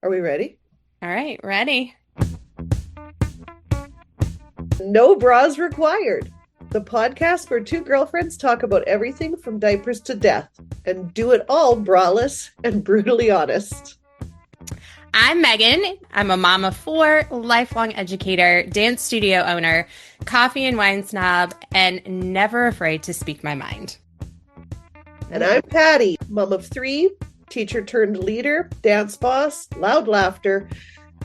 Are we ready? All right, ready. No bras required. The podcast where two girlfriends talk about everything from diapers to death and do it all braless and brutally honest. I'm Megan. I'm a mom of four, lifelong educator, dance studio owner, coffee and wine snob, and never afraid to speak my mind. And Ooh. I'm Patty, mom of three, teacher turned leader, dance boss, loud laughter,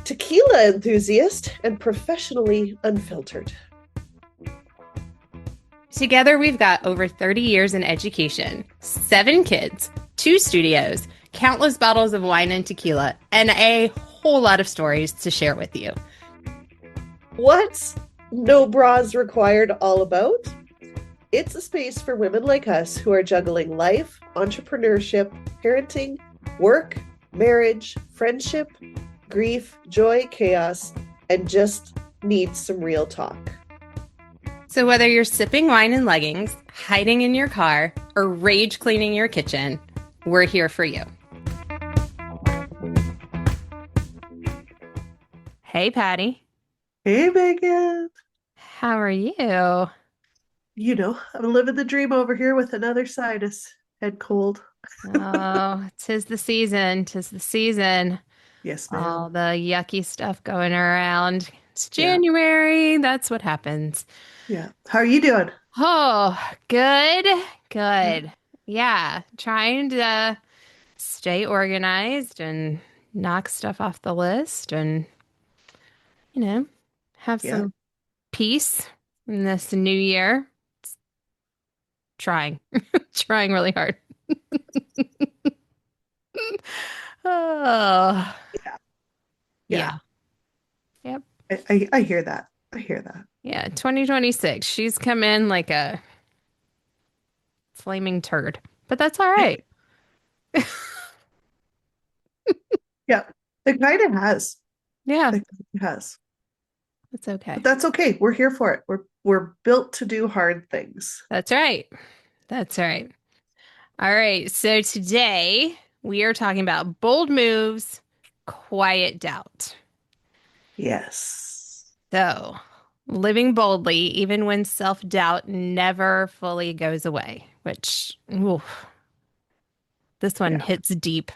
tequila enthusiast, and professionally unfiltered. Together, we've got over 30 years in education, seven kids, two studios, countless bottles of wine and tequila, and a whole lot of stories to share with you. What's no bras required all about? It's a space for women like us who are juggling life, entrepreneurship, parenting, work, marriage, friendship, grief, joy, chaos, and just need some real talk. So, whether you're sipping wine in leggings, hiding in your car, or rage cleaning your kitchen, we're here for you. Hey, Patty. Hey, Megan. How are you? I'm living the dream over here with another sinus head cold. Oh, tis the season. Tis the season. Yes, All ma'am. the yucky stuff going around. It's Yeah, January. That's what happens. yeah. How are you doing? Oh, good. Yeah, Good. Yeah. Trying to stay organized and knock stuff off the list and, you know, have yeah. some peace in this new year. Trying, trying really hard. Oh, Yeah, yeah. yeah. Yep. I hear that. I hear that. Yeah. 2026. She's come in like a flaming turd, but that's all right. Yeah, it kind of has. Yeah, It has. that's okay. But that's okay. We're here for it. We're built to do hard things. That's right. That's right. All right. So today we are talking about bold moves, quiet doubt. Yes. So living boldly, even when self-doubt never fully goes away, which, oof, this one Yeah. hits deep,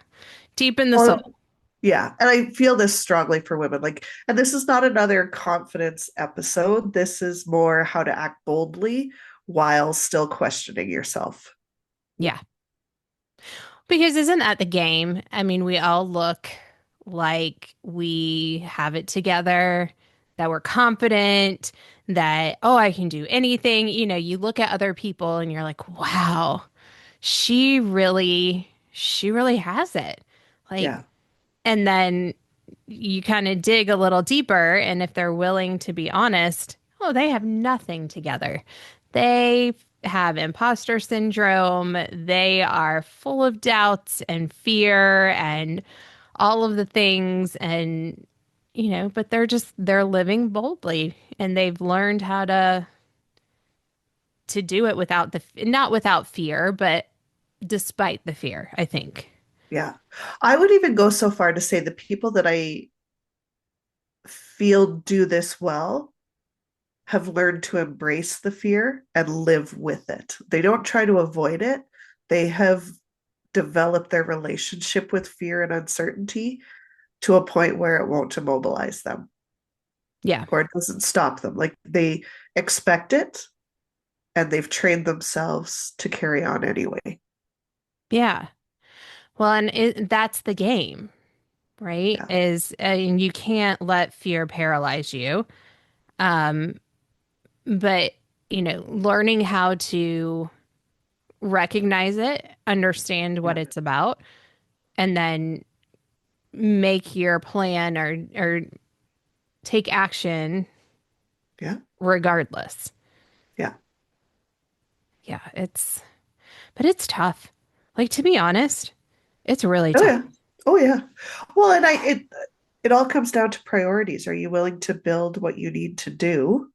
deep in the Well, soul. yeah. And I feel this strongly for women. And this is not another confidence episode. This is more how to act boldly while still questioning yourself. Yeah. Because isn't that the game? I mean, we all look like we have it together, that we're confident, that, oh, I can do anything. You look at other people and you're like, wow, she really has it. Like, Yeah. and then you kind of dig a little deeper, and if they're willing to be honest, oh, they have nothing together. They have imposter syndrome. They are full of doubts and fear and all of the things. And, but they're living boldly and they've learned how to do it without not without fear, but despite the fear, I think. Yeah. I would even go so far to say the people that I feel do this well have learned to embrace the fear and live with it. They don't try to avoid it. They have developed their relationship with fear and uncertainty to a point where it won't immobilize them Yeah. or it doesn't stop them. Like they expect it and they've trained themselves to carry on anyway. Yeah. Well, and that's the game, right? Yeah. And you can't let fear paralyze you. Um, but learning how to recognize it, understand Yeah. what it's about, and then make your plan or take action Yeah. regardless. Yeah. Yeah, but it's tough. Like, to be honest, it's really Oh tough. yeah. Oh yeah. Well, and it all comes down to priorities. Are you willing to build what you need to do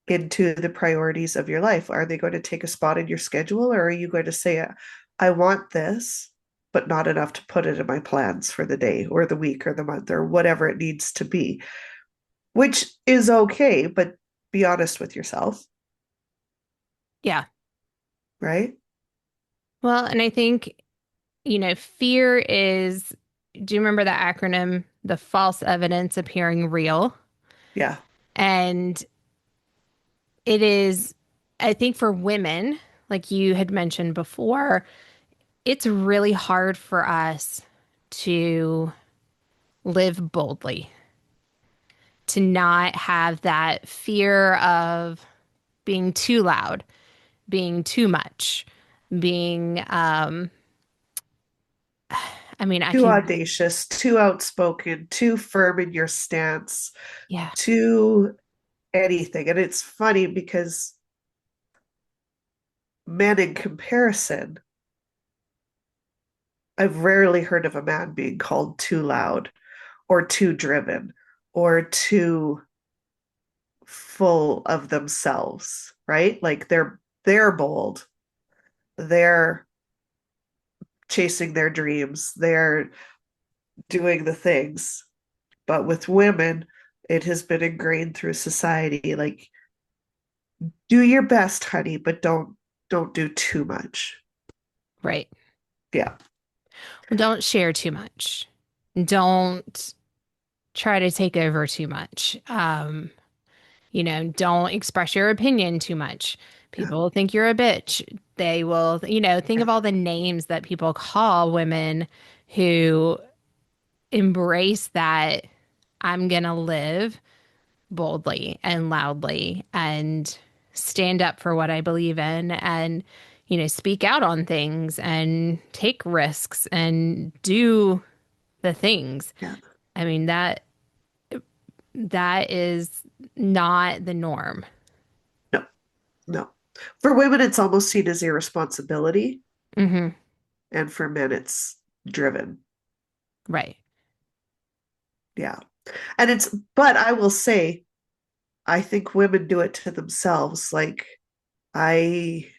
into the priorities of your life? Are they going to take a spot in your schedule, or are you going to say, I want this, but not enough to put it in my plans for the day or the week or the month or whatever it needs to be, which is okay, but be honest with yourself, Yeah. right? Well, and I think, fear is, do you remember the acronym, the false evidence appearing real? Yeah. And it is, I think for women, like you had mentioned before, it's really hard for us to live boldly, to not have that fear of being too loud, being too much, being, I mean, I Too can, audacious, too outspoken, too firm in your stance, yeah, too anything. And it's funny because men in comparison, I've rarely heard of a man being called too loud or too driven or too full of themselves, right? Like they're bold. They're chasing their dreams. They're doing the things. But with women, it has been ingrained through society like do your best, honey, but don't do too much. right. Yeah. Well, don't share too much. Don't try to take over too much. Don't express your opinion too much. Yeah. People will think you're a bitch. They will, think Yeah. of all the names that people call women who embrace that I'm going to live boldly and loudly and stand up for what I believe in and, speak out on things and take risks and do the things. Yeah. I mean, that is not the norm. No, no. For women, it's almost seen as irresponsibility, Hmm. and for men, it's driven. Right. Yeah. And but I will say, I think women do it to themselves. Like, I,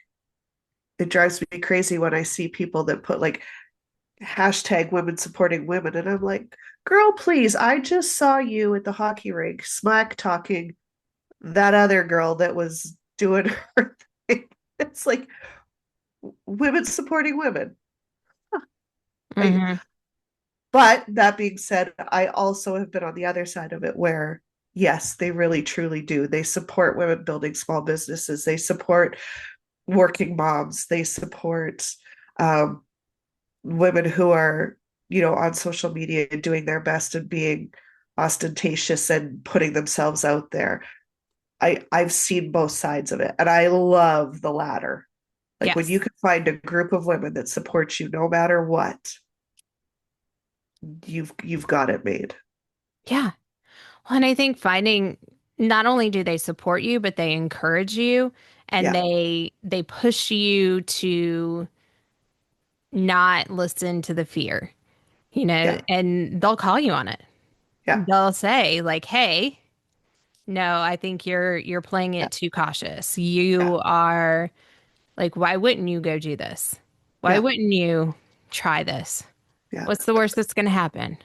it drives me crazy when I see people that put like hashtag women supporting women. And I'm like, girl, please, I just saw you at the hockey rink smack talking that other girl that was doing her thing. It's like women supporting women. I, Hmm. but that being said, I also have been on the other side of it where, yes, they really truly do. They support women building small businesses, they support working moms, they support um, women who are, on social media doing their best and being ostentatious and putting themselves out there. I've seen both sides of it, and I love the latter. Like when you Yes. can find a group of women that supports you no matter what, you've got it made. Yeah. Well, and I think finding not only do they support you, but they encourage you and Yeah, they push you to not listen to the fear, yeah, and they'll call you on it. yeah, They'll say like, "Hey, no, I think you're playing yeah, it too cautious. yeah, You are like, why wouldn't you go do this? Why yeah, wouldn't you try this? yeah. What's the worst that's going to happen?"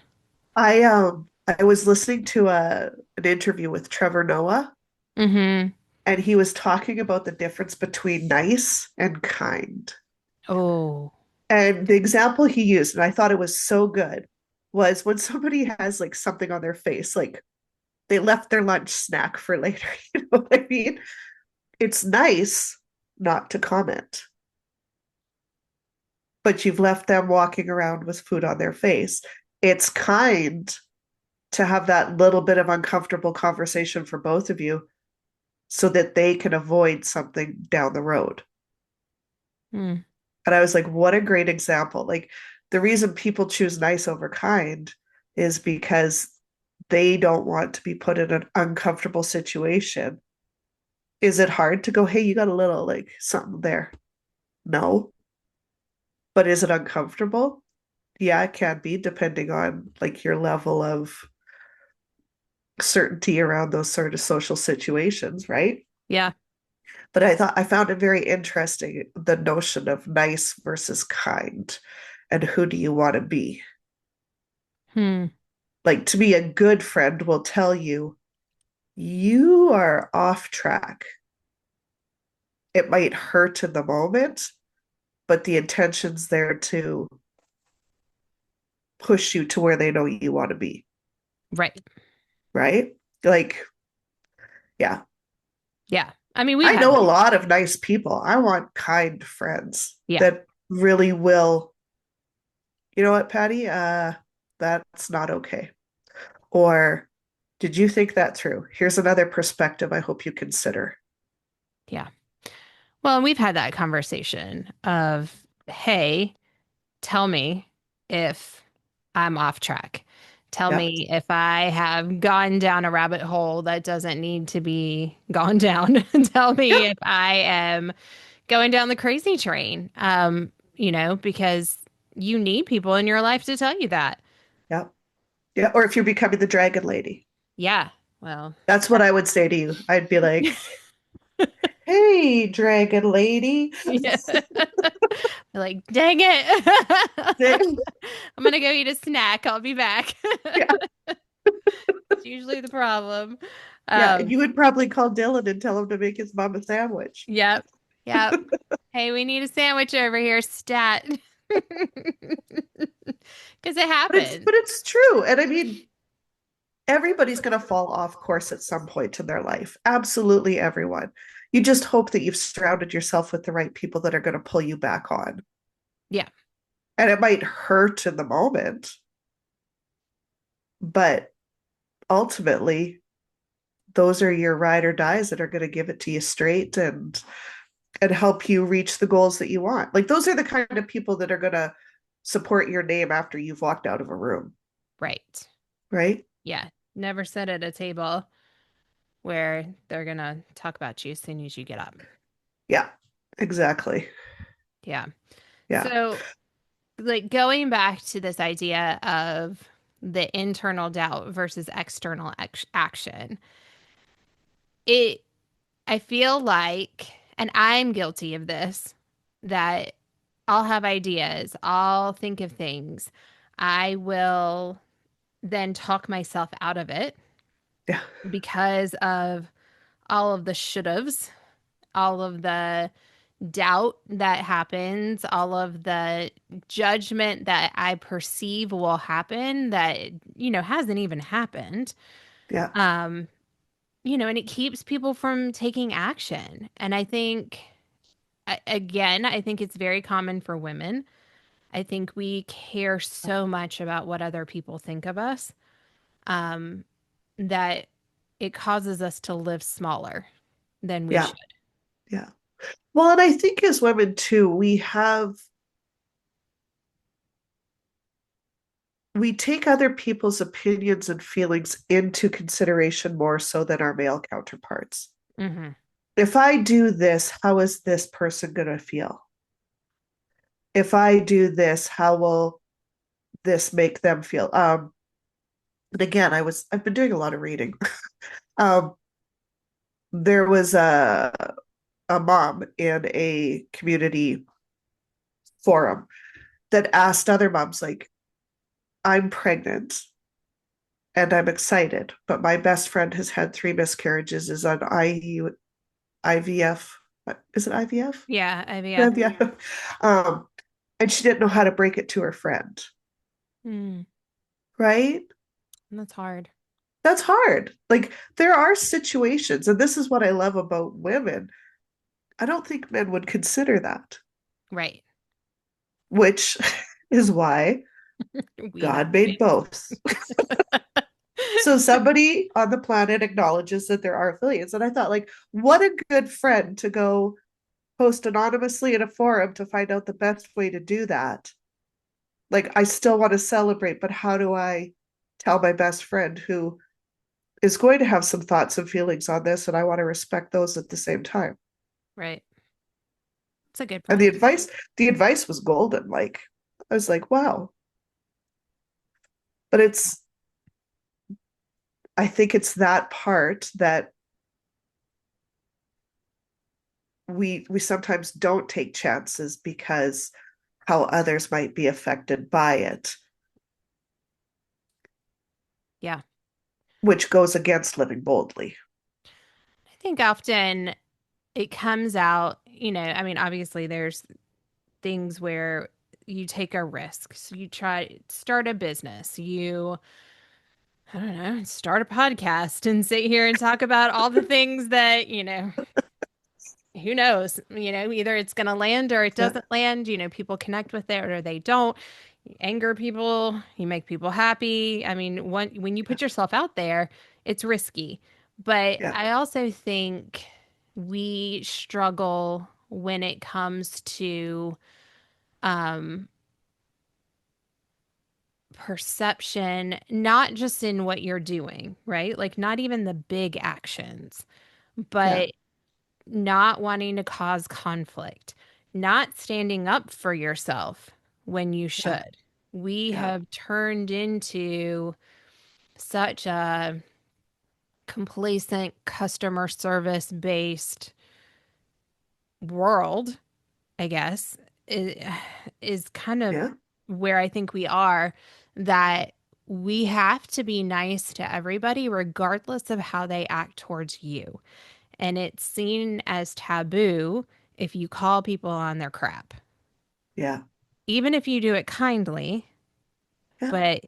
I was listening to an interview with Trevor Noah, Mm-hmm. and he was talking about the difference between nice and kind. Oh, And the example he used, and I thought it was so good, was when somebody has like something on their face, like they left their lunch snack for later. You know what I mean? It's nice not to comment, but you've left them walking around with food on their face. It's kind to have that little bit of uncomfortable conversation for both of you so that they can avoid something down the road. mm, And I was like, what a great example. Like the reason people choose nice over kind is because they don't want to be put in an uncomfortable situation. Is it hard to go, hey, you got a little like something there? No. But is it uncomfortable? Yeah, it can be depending on like your level of certainty around those sort of social situations, right? yeah. But I found it very interesting the notion of nice versus kind. and who do you want to be? Hmm. Like, to be a good friend will tell you, you are off track. It might hurt in the moment, but the intention's there to push you to where they know you want to be, Right. right? Like, yeah. Yeah. I mean, we've I had know a that. lot of nice people. I want kind friends Yeah. that really will, you know what, Patty? That's not okay. Or did you think that through? Here's another perspective I hope you consider. Yeah. Well, and we've had that conversation of, hey, tell me if I'm off track. Tell Yep. me if I have gone down a rabbit hole that doesn't need to be gone down. Tell me Yep. if I am going down the crazy train. Because you need people in your life to tell you that. Yep. Yeah. Or if you're becoming the dragon lady. Yeah. Well, That's what I would say to you. I'd be like, hey, dragon lady. yeah. Like, dang it. I'm gonna go eat a snack. I'll be back. Yeah. It's usually the problem. Yeah. And Um, you would probably call Dylan and tell him to make his mom a sandwich. yep. Yep. Hey, we need a sandwich over here, stat. Because it happens. But it's true. And I mean, everybody's going to fall off course at some point in their life. Absolutely everyone. You just hope that you've surrounded yourself with the right people that are going to pull you back on. Yeah. And it might hurt in the moment, but ultimately, those are your ride or dies that are going to give it to you straight and help you reach the goals that you want. Like those are the kind of people that are going to support your name after you've walked out of a room, Right. right? Yeah. Never sit at a table where they're gonna talk about you as soon as you get up. Yeah. Exactly. Yeah. Yeah. So, like going back to this idea of the internal doubt versus external action, it, I feel like, and I'm guilty of this, that I'll have ideas, I'll think of things, I will then talk myself out of it Yeah. because of all of the should haves, all of the doubt that happens, all of the judgment that I perceive will happen that, hasn't even happened. Yeah. Um, and it keeps people from taking action. And I think, again, I think it's very common for women. I think we care so much about what other people think of us, um, that it causes us to live smaller than we Yeah. should. Yeah. Well, and I think as women too, we take other people's opinions and feelings into consideration more so than our male counterparts. Hmm. If I do this, how is this person going to feel? If I do this, how will this make them feel? And again, I've been doing a lot of reading. um, there was a mom in a community forum that asked other moms, like, I'm pregnant and I'm excited, but my best friend has had three miscarriages, is on IVF. Is it IVF? Yeah, IVF. Yeah. Um, and she didn't know how to break it to her friend, Mm, right? that's hard. That's hard. Like there are situations, and this is what I love about women. I don't think men would consider that, Right. which is why We have God made babies. both. So somebody on the planet acknowledges that there are affiliates. And I thought, like, what a good friend to go post anonymously in a forum to find out the best way to do that. Like, I still want to celebrate, but how do I tell my best friend who is going to have some thoughts and feelings on this, and I want to respect those at the same time? Right. It's a good And point. the advice was golden. Like, I was like, wow. But I think it's that part that we sometimes don't take chances because how others might be affected by it, Yeah. which goes against living boldly. I think often it comes out, I mean, obviously there's things where you take a risk. So you try start a business. I don't know, start a podcast and sit here and talk about all the things that, who knows, either it's going to land or it Yeah, doesn't land. People connect with it or they don't. You anger people, you make people happy. I mean, when you yeah, put yourself out there, it's risky. But yeah, I also think we struggle when it comes to um, perception, not just in what you're doing, right? Like, not even the big actions, yeah, but not wanting to cause conflict, not standing up for yourself when you yeah, should. We yeah, have turned into such a complacent, customer service based world, I guess, i- is kind of yeah, where I think we are, that we have to be nice to everybody, regardless of how they act towards you. And it's seen as taboo if you call people on their crap, yeah, even if you do it kindly, yeah, but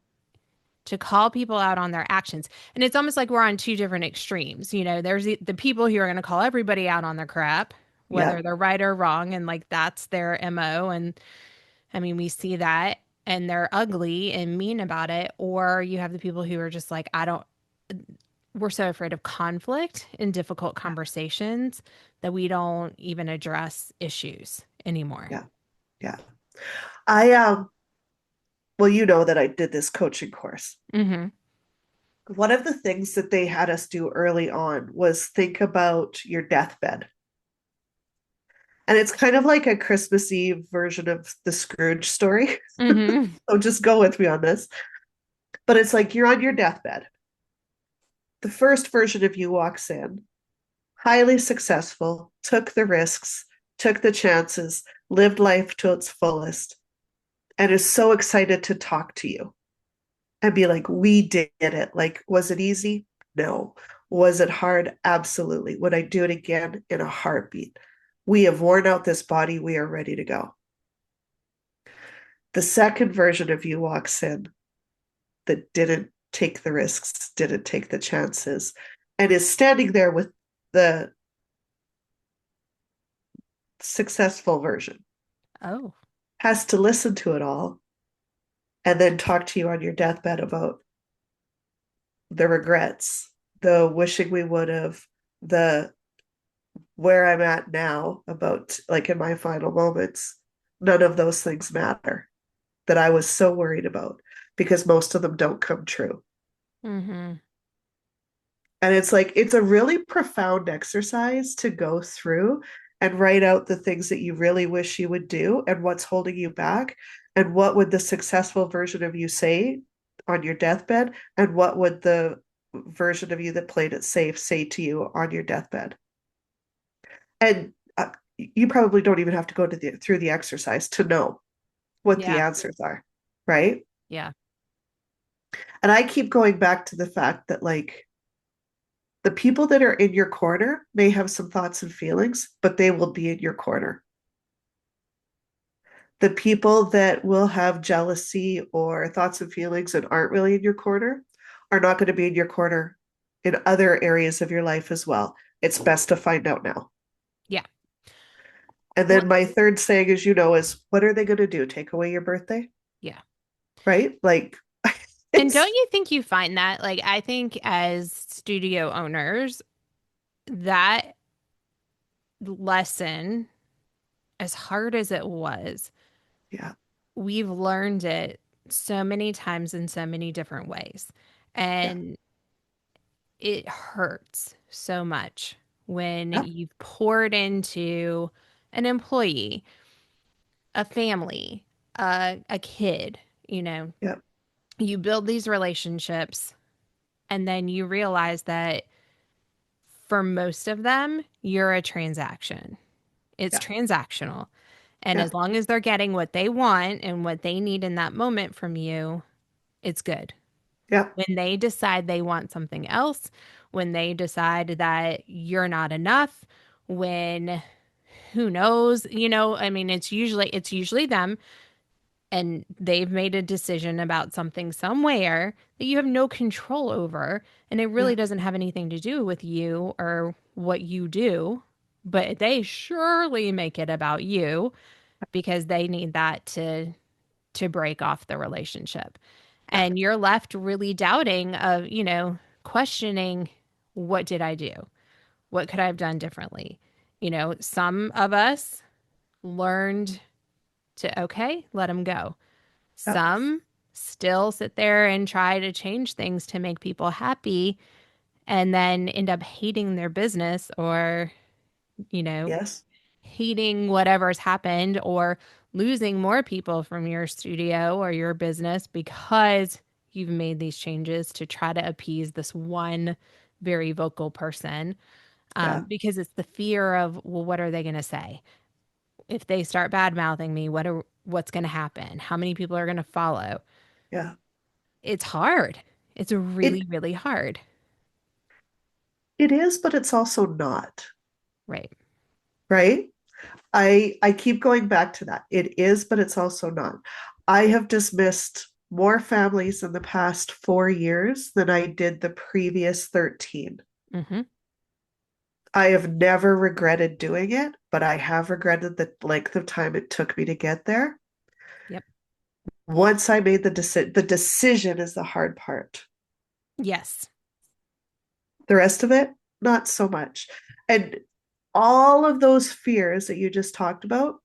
to call people out on their actions. And it's almost like we're on two different extremes. There's the people who are going to call everybody out on their crap, yeah, whether they're right or wrong. And like that's their MO. And I mean, we see that and they're ugly and mean about it. Or you have the people who are just like, we're so afraid of conflict and difficult conversations that we don't even address issues anymore. yeah, yeah. I well, you know that I did this coaching course. Hmm. One of the things that they had us do early on was think about your deathbed. And it's kind of like a Christmas Eve version of the Scrooge story. Hmm. So just go with me on this. But it's like you're on your deathbed. The first version of you walks in, highly successful, took the risks, took the chances, lived life to its fullest, and is so excited to talk to you and be like, we did it. Like, was it easy? No. Was it hard? Absolutely. Would I do it again? In a heartbeat? We have worn out this body. We are ready to go. The second version of you walks in that didn't take the risks, didn't take the chances, and is standing there with the successful version, Oh. has to listen to it all and then talk to you on your deathbed about the regrets, the wishing we would have, the where I'm at now, about like in my final moments. None of those things matter that I was so worried about because most of them don't come true. Hmm. And it's like, it's a really profound exercise to go through and write out the things that you really wish you would do and what's holding you back. And what would the successful version of you say on your deathbed? And what would the version of you that played it safe say to you on your deathbed? And you probably don't even have to go to through the exercise to know what the Yeah. answers are, right? Yeah. And I keep going back to the fact that, like, the people that are in your corner may have some thoughts and feelings, but they will be in your corner. The people that will have jealousy or thoughts and feelings and aren't really in your corner are not going to be in your corner in other areas of your life as well. It's best to find out now. Yeah. And Well, then my third saying, as you know, is what are they going to do? Take away your birthday? yeah. Right? Like, And don't it's, you think you find that? Like, I think as studio owners, that lesson, as hard as it was, yeah, we've learned it so many times in so many different ways. yeah, And it hurts so much when yeah, you've poured into an employee, a family, a kid, you know, yeah, you build these relationships and then you realize that for most of them, you're a transaction. It's yeah, transactional. And Yeah. as long as they're getting what they want and what they need in that moment from you, it's good. Yeah. When they decide they want something else, when they decide that you're not enough, when who knows, I mean, it's usually them and they've made a decision about something somewhere that you have no control over, and it really Yeah. doesn't have anything to do with you or what you do, but they surely make it about you because they need that to break off the relationship. Yeah. And you're left really doubting of, questioning, what did I do? What could I have done differently? Some of us learned to, okay, let them go. Yeah. Some still sit there and try to change things to make people happy and then end up hating their business or, you know, Yes. hating whatever's happened or losing more people from your studio or your business because you've made these changes to try to appease this one very vocal person. Yeah. Because it's the fear of, well, what are they going to say? If they start bad mouthing me, what's going to happen? How many people are going to follow? Yeah. It's hard. It's really, It really hard. it is, but it's also not, Right. right? I keep going back to that. It is, but it's also not. I have dismissed more families in the past 4 years than I did the previous 13. Mm-hmm. I have never regretted doing it, but I have regretted the length of time it took me to get there. Yep. Once I made the decision is the hard part. Yes. The rest of it, not so much. And all of those fears that you just talked about,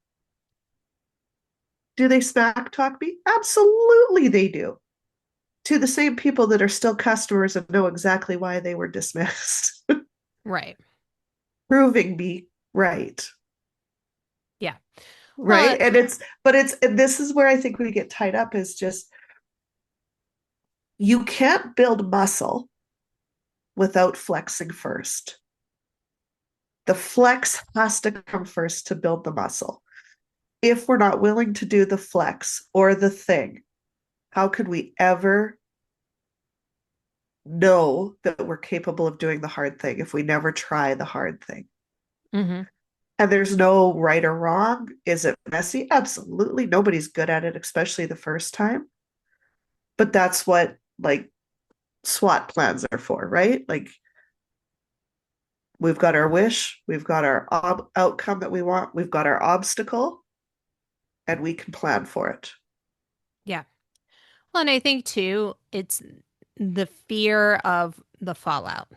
do they smack talk me? Absolutely, they do. To the same people that are still customers and know exactly why they were dismissed, Right. proving me right. Yeah. Well, Right. And this is where I think we get tied up is just you can't build muscle without flexing first. The flex has to come first to build the muscle. If we're not willing to do the flex or the thing, how could we ever know that we're capable of doing the hard thing if we never try the hard thing? hmm And there's no right or wrong. Is it messy? Absolutely. Nobody's good at it, especially the first time. But that's what like SWAT plans are for, right? Like we've got our wish, we've got our outcome that we want, we've got our obstacle, and we can plan for it. yeah. Well, and I think too, it's the fear of the fallout.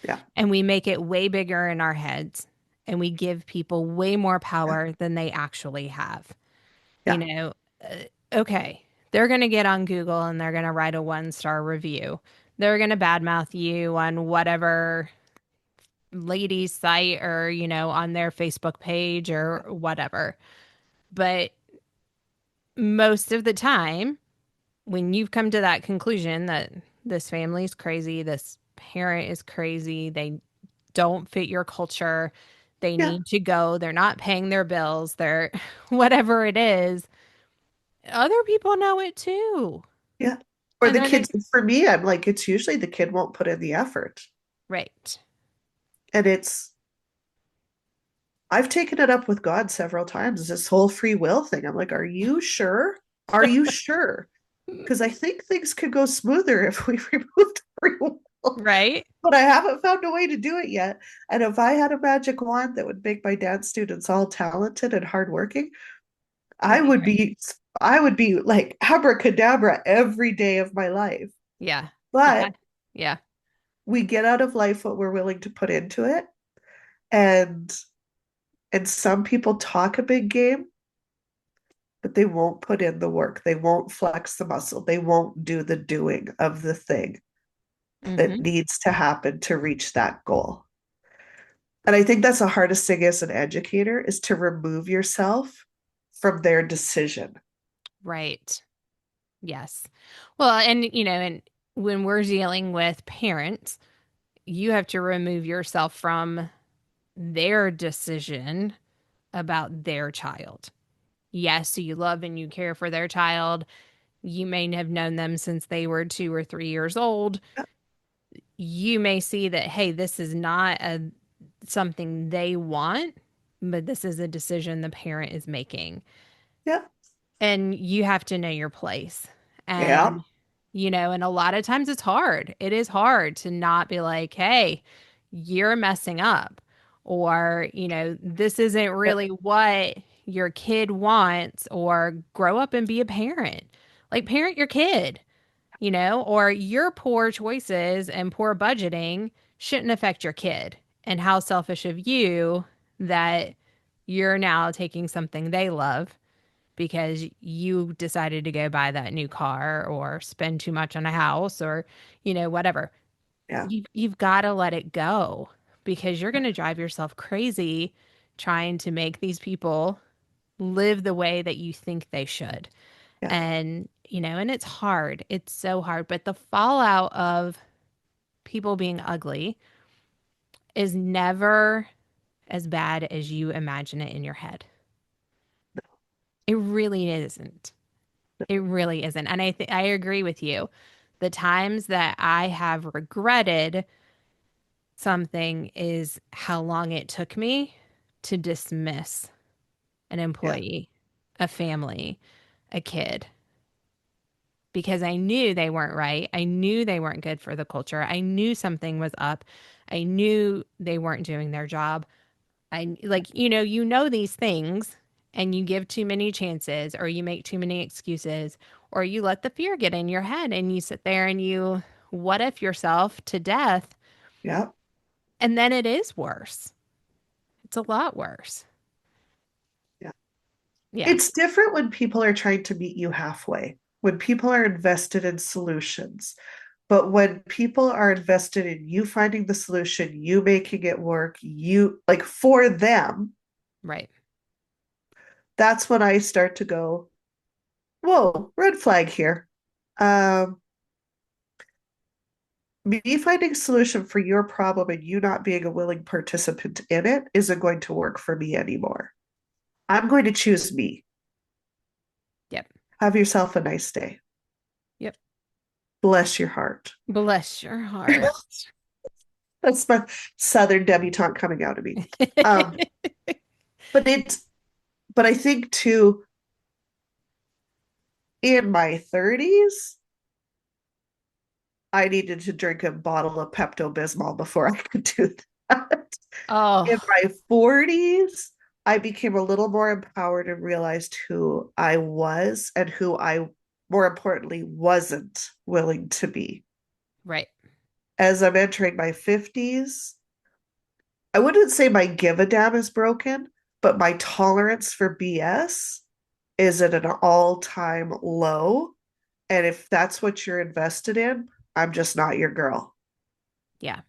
Yeah. And we make it way bigger in our heads and we give people way more Yeah. power than they actually have. You Yeah. know, uh, okay, they're going to get on Google and they're going to write a 1-star review. They're going to badmouth you on whatever ladies' site or, on their Facebook page or whatever. But most of the time, when you've come to that conclusion that this family is crazy, this parent is crazy, they don't fit your culture, they Yeah. need to go, they're not paying their bills, they're whatever it is, other people know it too. Yeah. Or And the then kids, it's for me, I'm like, it's usually the kid won't put in the effort. right. And I've taken it up with God several times, this whole free will thing. I'm like, are you sure? Are you sure? Because I think things could go smoother if we removed free will. Right? But I haven't found a way to do it yet. And if I had a magic wand that would make my dance students all talented and hardworking, I It'd be would great. be I would be like abracadabra every day of my life. Yeah. But But that, yeah. we get out of life what we're willing to put into it. And some people talk a big game, but they won't put in the work. They won't flex the muscle. They won't do the doing of the thing that hmm needs to happen to reach that goal. And I think that's the hardest thing as an educator is to remove yourself from their decision. Right. Yes. Well, and when we're dealing with parents, you have to remove yourself from their decision about their child. Yes, you love and you care for their child. You may have known them since they were 2 or 3 years old. Yeah. You may see that, hey, this is not something they want, but this is a decision the parent is making. Yeah. And you have to know your place. Yeah. And, and a lot of times it's hard. It is hard to not be like, hey, you're messing up. Or, this isn't Yeah. really what your kid wants, or grow up and be a parent. Like, parent your kid, or your poor choices and poor budgeting shouldn't affect your kid. And how selfish of you that you're now taking something they love because you decided to go buy that new car or spend too much on a house or, whatever. Yeah. You've got to let it go because you're going to drive yourself crazy trying to make these people live the way that you think they should. Yeah. And, and it's hard. It's so hard. But the fallout of people being ugly is never as bad as you imagine it in your head. It really isn't. It really isn't. And I agree with you. The times that I have regretted something is how long it took me to dismiss an Yeah. employee, a family, a kid, because I knew they weren't right. I knew they weren't good for the culture. I knew something was up. I knew they weren't doing their job. I like, these things and you give too many chances or you make too many excuses or you let the fear get in your head and you sit there and you what if yourself to death Yeah. and then it is worse. It's a lot worse. Yeah. Yeah, It's different when people are trying to meet you halfway, when people are invested in solutions. But when people are invested in you finding the solution, you making it work, you like for them, right. that's when I start to go, whoa, red flag here. Um, Me finding a solution for your problem and you not being a willing participant in it isn't going to work for me anymore. I'm going to choose me. Yep. Have yourself a nice day. Yep. Bless your heart. Bless your heart. That's my Southern debutante coming out of me. Um, but it's but I think too in my 30s, I needed to drink a bottle of Pepto Bismol before I could do that. In Oh, my 40s, I became a little more empowered and realized who I was and who I, more importantly, wasn't willing to be. right. As I'm entering my 50s, I wouldn't say my give a damn is broken, but my tolerance for BS is at an all time low. And if that's what you're invested in, I'm just not your girl. Yeah.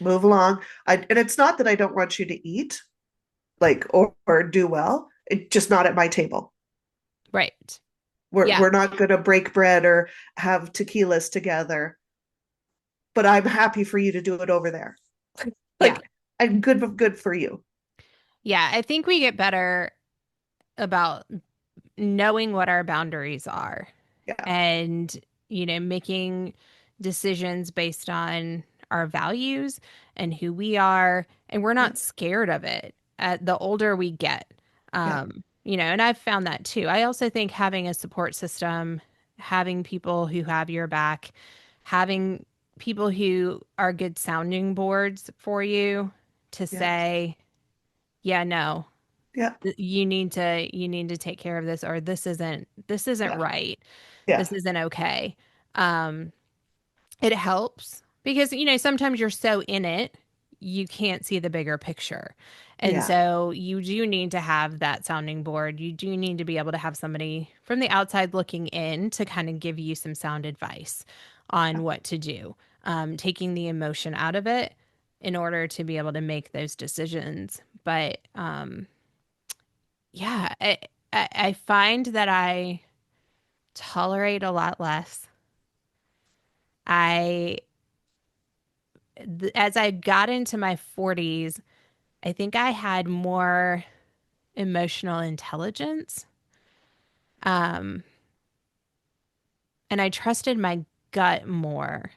Move along. And it's not that I don't want you to eat, like, or do well. It's just not at my table. Right. We're Yeah. we're not going to break bread or have tequilas together. But I'm happy for you to do it over there. Yeah. Like, and good for you. Yeah. I think we get better about knowing what our boundaries are Yeah, and, making decisions based on our values and who we are. And we're yeah, not scared of it the older we get. yeah, And I've found that too. I also think having a support system, having people who have your back, having people who are good sounding boards for you to yeah, say, yeah, no, yeah, you need to take care of this or this isn't yeah, right. yeah, This isn't okay. Um, it helps because sometimes you're so in it, you can't see the bigger picture. And yeah, so you do need to have that sounding board. You do need to be able to have somebody from the outside looking in to kind of give you some sound advice on what to do, taking the emotion out of it in order to be able to make those decisions. But yeah, I find that I tolerate a lot less. I, as I got into my 40s, I think I had more emotional intelligence. Um, and I trusted my gut more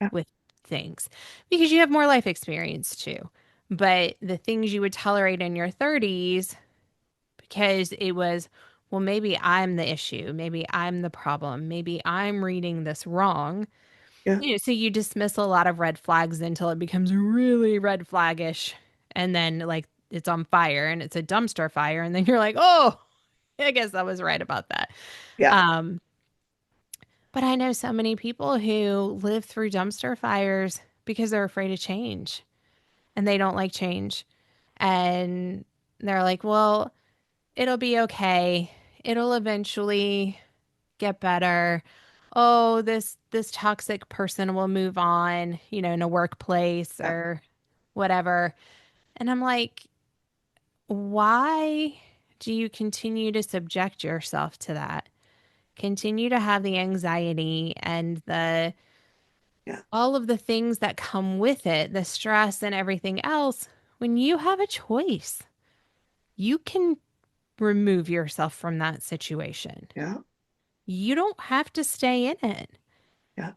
Yeah. with things because you have more life experience too. But the things you would tolerate in your 30s, because it was, well, maybe I'm the issue. Maybe I'm the problem. Maybe I'm reading this wrong. Yeah. So you dismiss a lot of red flags until it becomes really red flaggish. And then, like, it's on fire and it's a dumpster fire. And then you're like, oh, I guess I was right about that. Yeah. Um, but I know so many people who live through dumpster fires because they're afraid of change and they don't like change. And they're like, well, it'll be okay. It'll eventually get better. Oh, this toxic person will move on, in a workplace Yeah. or whatever. And I'm like, why do you continue to subject yourself to that? Continue to have the anxiety and the Yeah. all of the things that come with it, the stress and everything else, when you have a choice. You can remove yourself from that situation. Yeah. You don't have to stay in it. Yeah.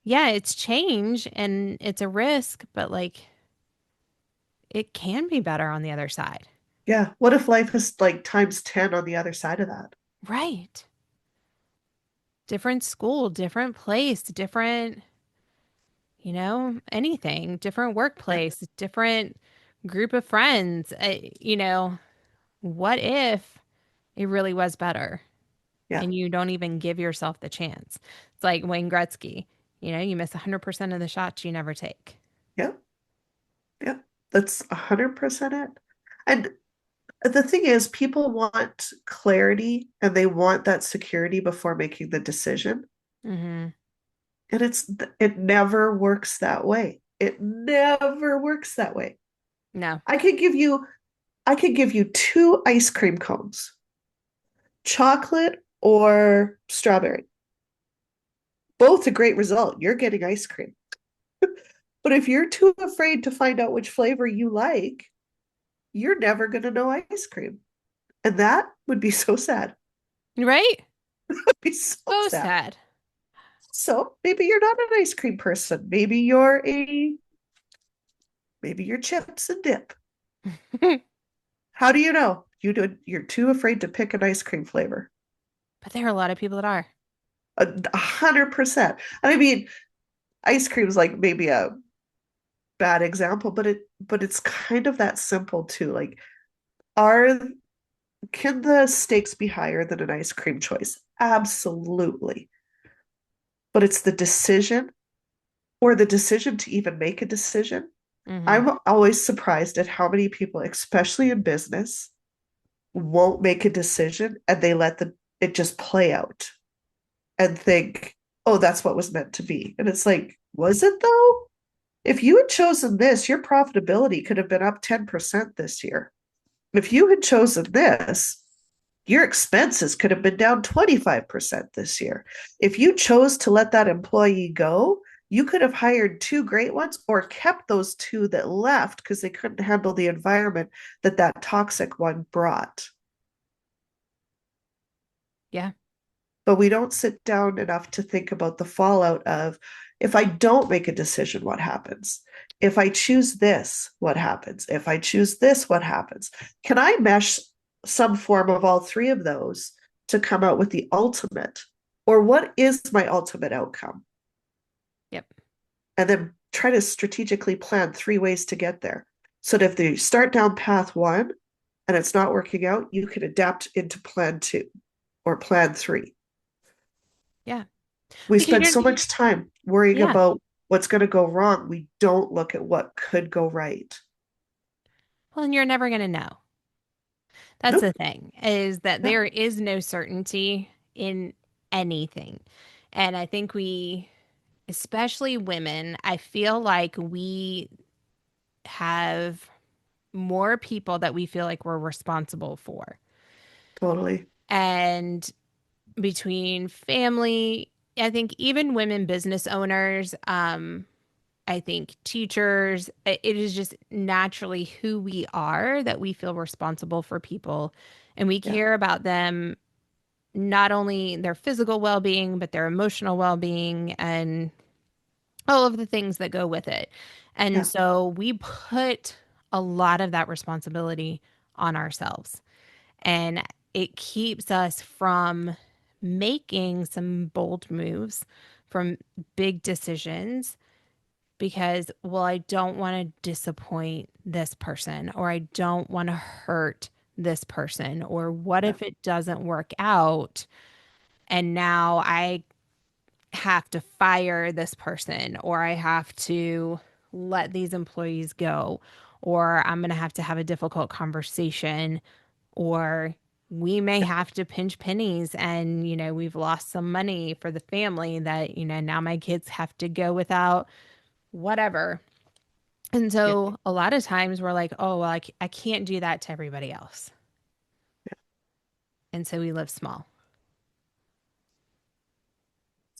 Yeah, it's change and it's a risk, but like it can be better on the other side. Yeah. What if life is like times 10 on the other side of that? Right. Different school, different place, different, anything, different Yeah. workplace, different group of friends. What if it really was better Yeah. and you don't even give yourself the chance? It's like Wayne Gretzky, you miss 100% of the shots you never take. Yeah. Yeah. That's 100% it. And the thing is, people want clarity and they want that security before making the decision. Hmm. And it never works that way. It never works that way. No. I could give you I could give you two ice cream cones, chocolate or strawberry. Both a great result. You're getting ice cream. But if you're too afraid to find out which flavor you like, you're never going to know ice cream. And that would be so sad. Right? It would be so So sad. sad. So maybe you're not an ice cream person. Maybe you're chips and dip. But How do you know? You're too afraid to pick an ice cream flavor. there are a lot of people that are. 100%. And I mean, ice cream is like maybe a bad example, but it's kind of that simple too. Like, are can the stakes be higher than an ice cream choice? Absolutely. But it's the decision or the decision to even make a decision. Hmm. I'm always surprised at how many people, especially in business, won't make a decision and they let it just play out and think, oh, that's what was meant to be. And it's like, was it though? If you had chosen this, your profitability could have been up 10% this year. If you had chosen this, your expenses could have been down 25% this year. If you chose to let that employee go, you could have hired two great ones or kept those two that left because they couldn't handle the environment that toxic one brought. Yeah. But we don't sit down enough to think about the fallout of, if I don't make a decision, what happens? If I choose this, what happens? If I choose this, what happens? Can I mesh some form of all three of those to come out with the ultimate? Or what is my ultimate outcome? Yep. And then try to strategically plan three ways to get there. So that if they start down path one and it's not working out, you can adapt into plan two or plan three. Yeah. We Because spend you're, so much time worrying yeah. about what's going to go wrong. We don't look at what could go right. Well, and you're never going to know. That's the Nope. thing, is that Yeah, there is no certainty in anything. And I think especially women, I feel like we have more people that we feel like we're responsible for. totally. And between family, I think even women business owners, I think teachers, it is just naturally who we are that we feel responsible for people and we Yeah. care about them, not only their physical well-being, but their emotional well-being and all of the things that go with it. And Yeah. so we put a lot of that responsibility on ourselves. And it keeps us from making some bold moves, from big decisions, because, well, I don't want to disappoint this person, or I don't want to hurt this person, or what Yeah. if it doesn't work out? And now I have to fire this person, or I have to let these employees go, or I'm going to have a difficult conversation, or we may have to pinch pennies and, we've lost some money for the family that, now my kids have to go without whatever. And Yeah. so a lot of times we're like, oh, well, I can't do that to everybody else. And so we live small.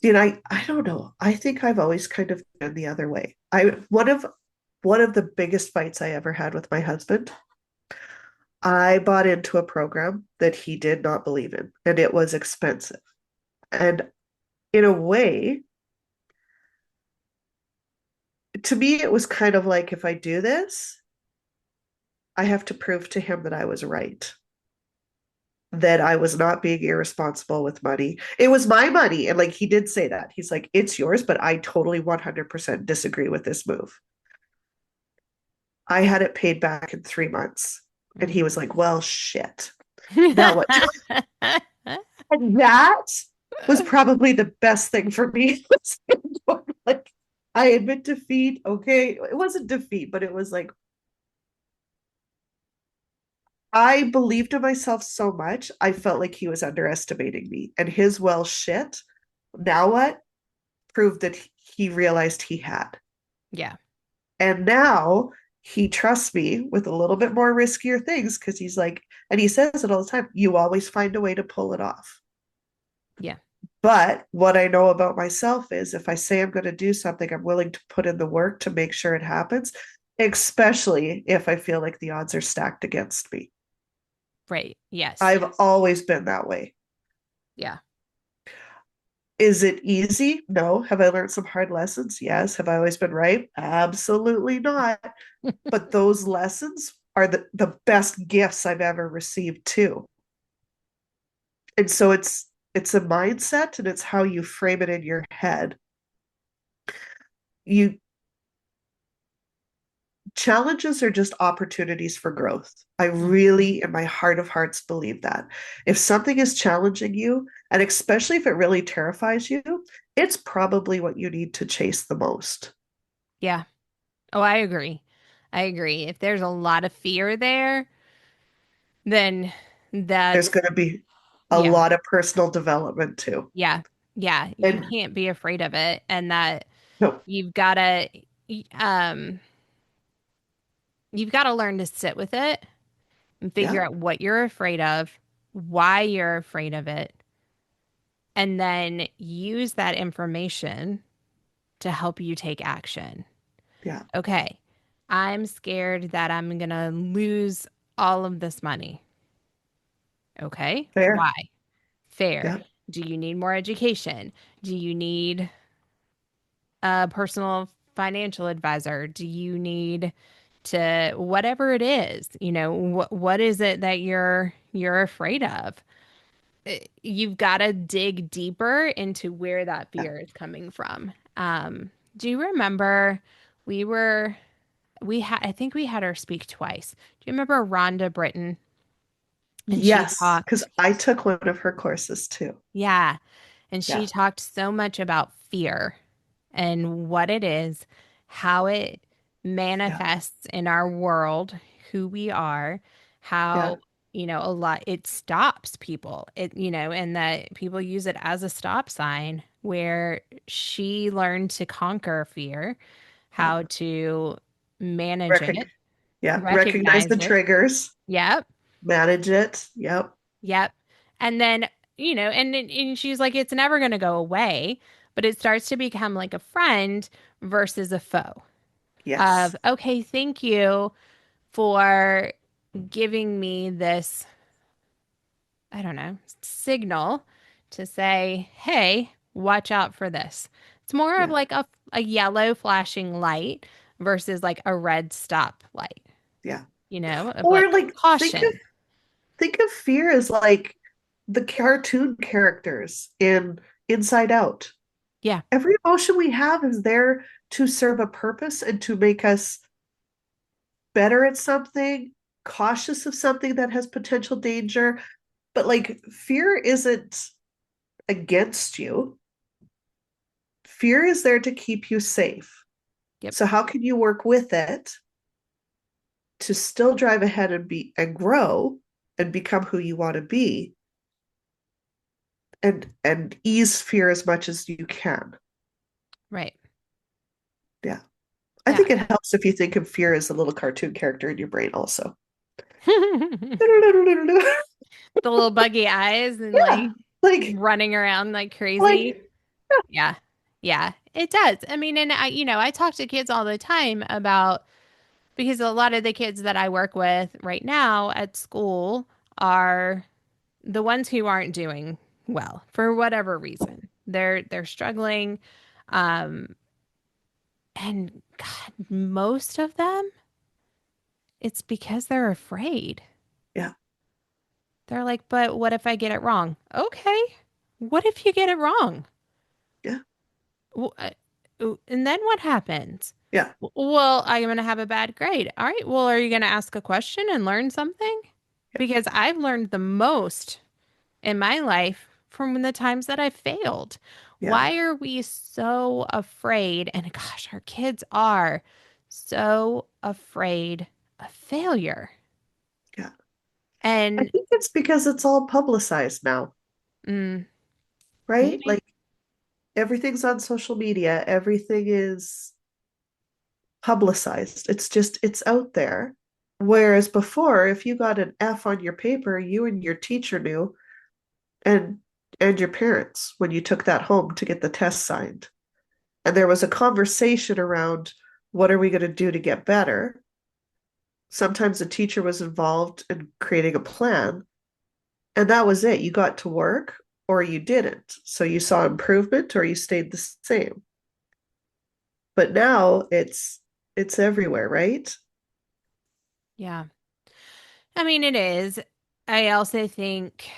And I don't know. I think I've always kind of been the other way. One of the biggest fights I ever had with my husband, I bought into a program that he did not believe in, and it was expensive. And in a way, to me, it was kind of like if I do this, I have to prove to him that I was right, that I was not being irresponsible with money. It was my money. And like he did say that. He's like, it's yours, but I totally 100% disagree with this move. I had it paid back in 3 months. And he was like, well, shit. Now what? And that was probably the best thing for me. Like, I admit defeat. Okay. It wasn't defeat, but it was like, I believed in myself so much. I felt like he was underestimating me. And his well shit, now what? Proved that he realized he had. Yeah. And now he trusts me with a little bit more riskier things because he's like, and he says it all the time, you always find a way to pull it off. Yeah. But what I know about myself is if I say I'm going to do something, I'm willing to put in the work to make sure it happens, especially if I feel like the odds are stacked against me. Right. Yes. I've always been that way. Yeah. Is it easy? No. Have I learned some hard lessons? Yes. Have I always been right? Absolutely not. But those lessons are the best gifts I've ever received too. And so it's a mindset and it's how you frame it in your head. You challenges are just opportunities for growth. I really, in my heart of hearts, believe that. If something is challenging you, and especially if it really terrifies you, it's probably what you need to chase the most. Yeah. Oh, I agree. I agree. If there's a lot of fear there, then There's that's, going to be a yeah. lot of personal development too. Yeah. Yeah. You And can't be afraid of it. And that no, you've got to, um, you've got to learn to sit with it and yeah, figure out what you're afraid of, why you're afraid of it, and then use that information to help you take action. yeah, Okay, I'm scared that I'm going to lose all of this money. Okay, why? fair. Fair. Yeah, Do you need more education? Do you need a personal financial advisor? Do you need to whatever it is, what is it that you're afraid of? You've got to dig deeper into where that yeah. fear is coming from. Do you remember we were we had I think we had her speak twice. Do you remember Rhonda Britton? And she Yes, because talked, I took one of her courses too. yeah, and she Yeah, talked so much about fear and what it is, how it yeah, manifests in our world, who we are, yeah, how, a lot it stops people. And that people use it as a stop sign where she learned to conquer fear, yeah. how to manage Recog- it, yeah, recognize recognize the it. triggers, Yep. manage it. Yep. Yep. And then, and she's like, it's never going to go away, but it starts to become like a friend versus a foe of, Yes. okay, thank you for giving me this, I don't know, signal to say, hey, watch out for this. It's more of Yeah. like a yellow flashing light versus like a red stop light, Yeah. of like Or like caution. think of fear as like the cartoon characters in Inside Out. Yeah. Every emotion we have is there to serve a purpose and to make us better at something, cautious of something that has potential danger. But like fear isn't against you. Fear is there to keep you safe. Yep. So how can you work with it to still drive ahead and be and grow and become who you want to be and ease fear as much as you can. Right. Yeah. I Yeah. think it helps if you think of fear as a little cartoon character in your brain also. The little buggy eyes and Yeah. like Like running around like crazy. like Yeah. Yeah, it does. I mean, and I talk to kids all the time about because a lot of the kids that I work with right now at school are the ones who aren't doing well for whatever reason. They're struggling. Um, and God, most of them, it's because they're afraid. yeah, They're like, but what if I get it wrong? Okay. What if you get it wrong? yeah, W- uh, And then what happens? yeah, Well, I'm going to have a bad grade. All right. Well, are you going to ask a question and learn something? Because I've learned the most in my life from the times that I failed. yeah, Why are we so afraid? And gosh, our kids are so afraid of failure. yeah. I And think it's because it's all publicized now, mm, right? maybe, Like everything's on social media, everything is publicized. It's just it's out there. Whereas before, if you got an F on your paper, you and your teacher knew and and your parents when you took that home to get the test signed. And there was a conversation around what are we going to do to get better. Sometimes the teacher was involved in creating a plan, and that was it. You got to work or you didn't. So you saw improvement or you stayed the same. But now it's everywhere, right? yeah. I mean, it is. I also think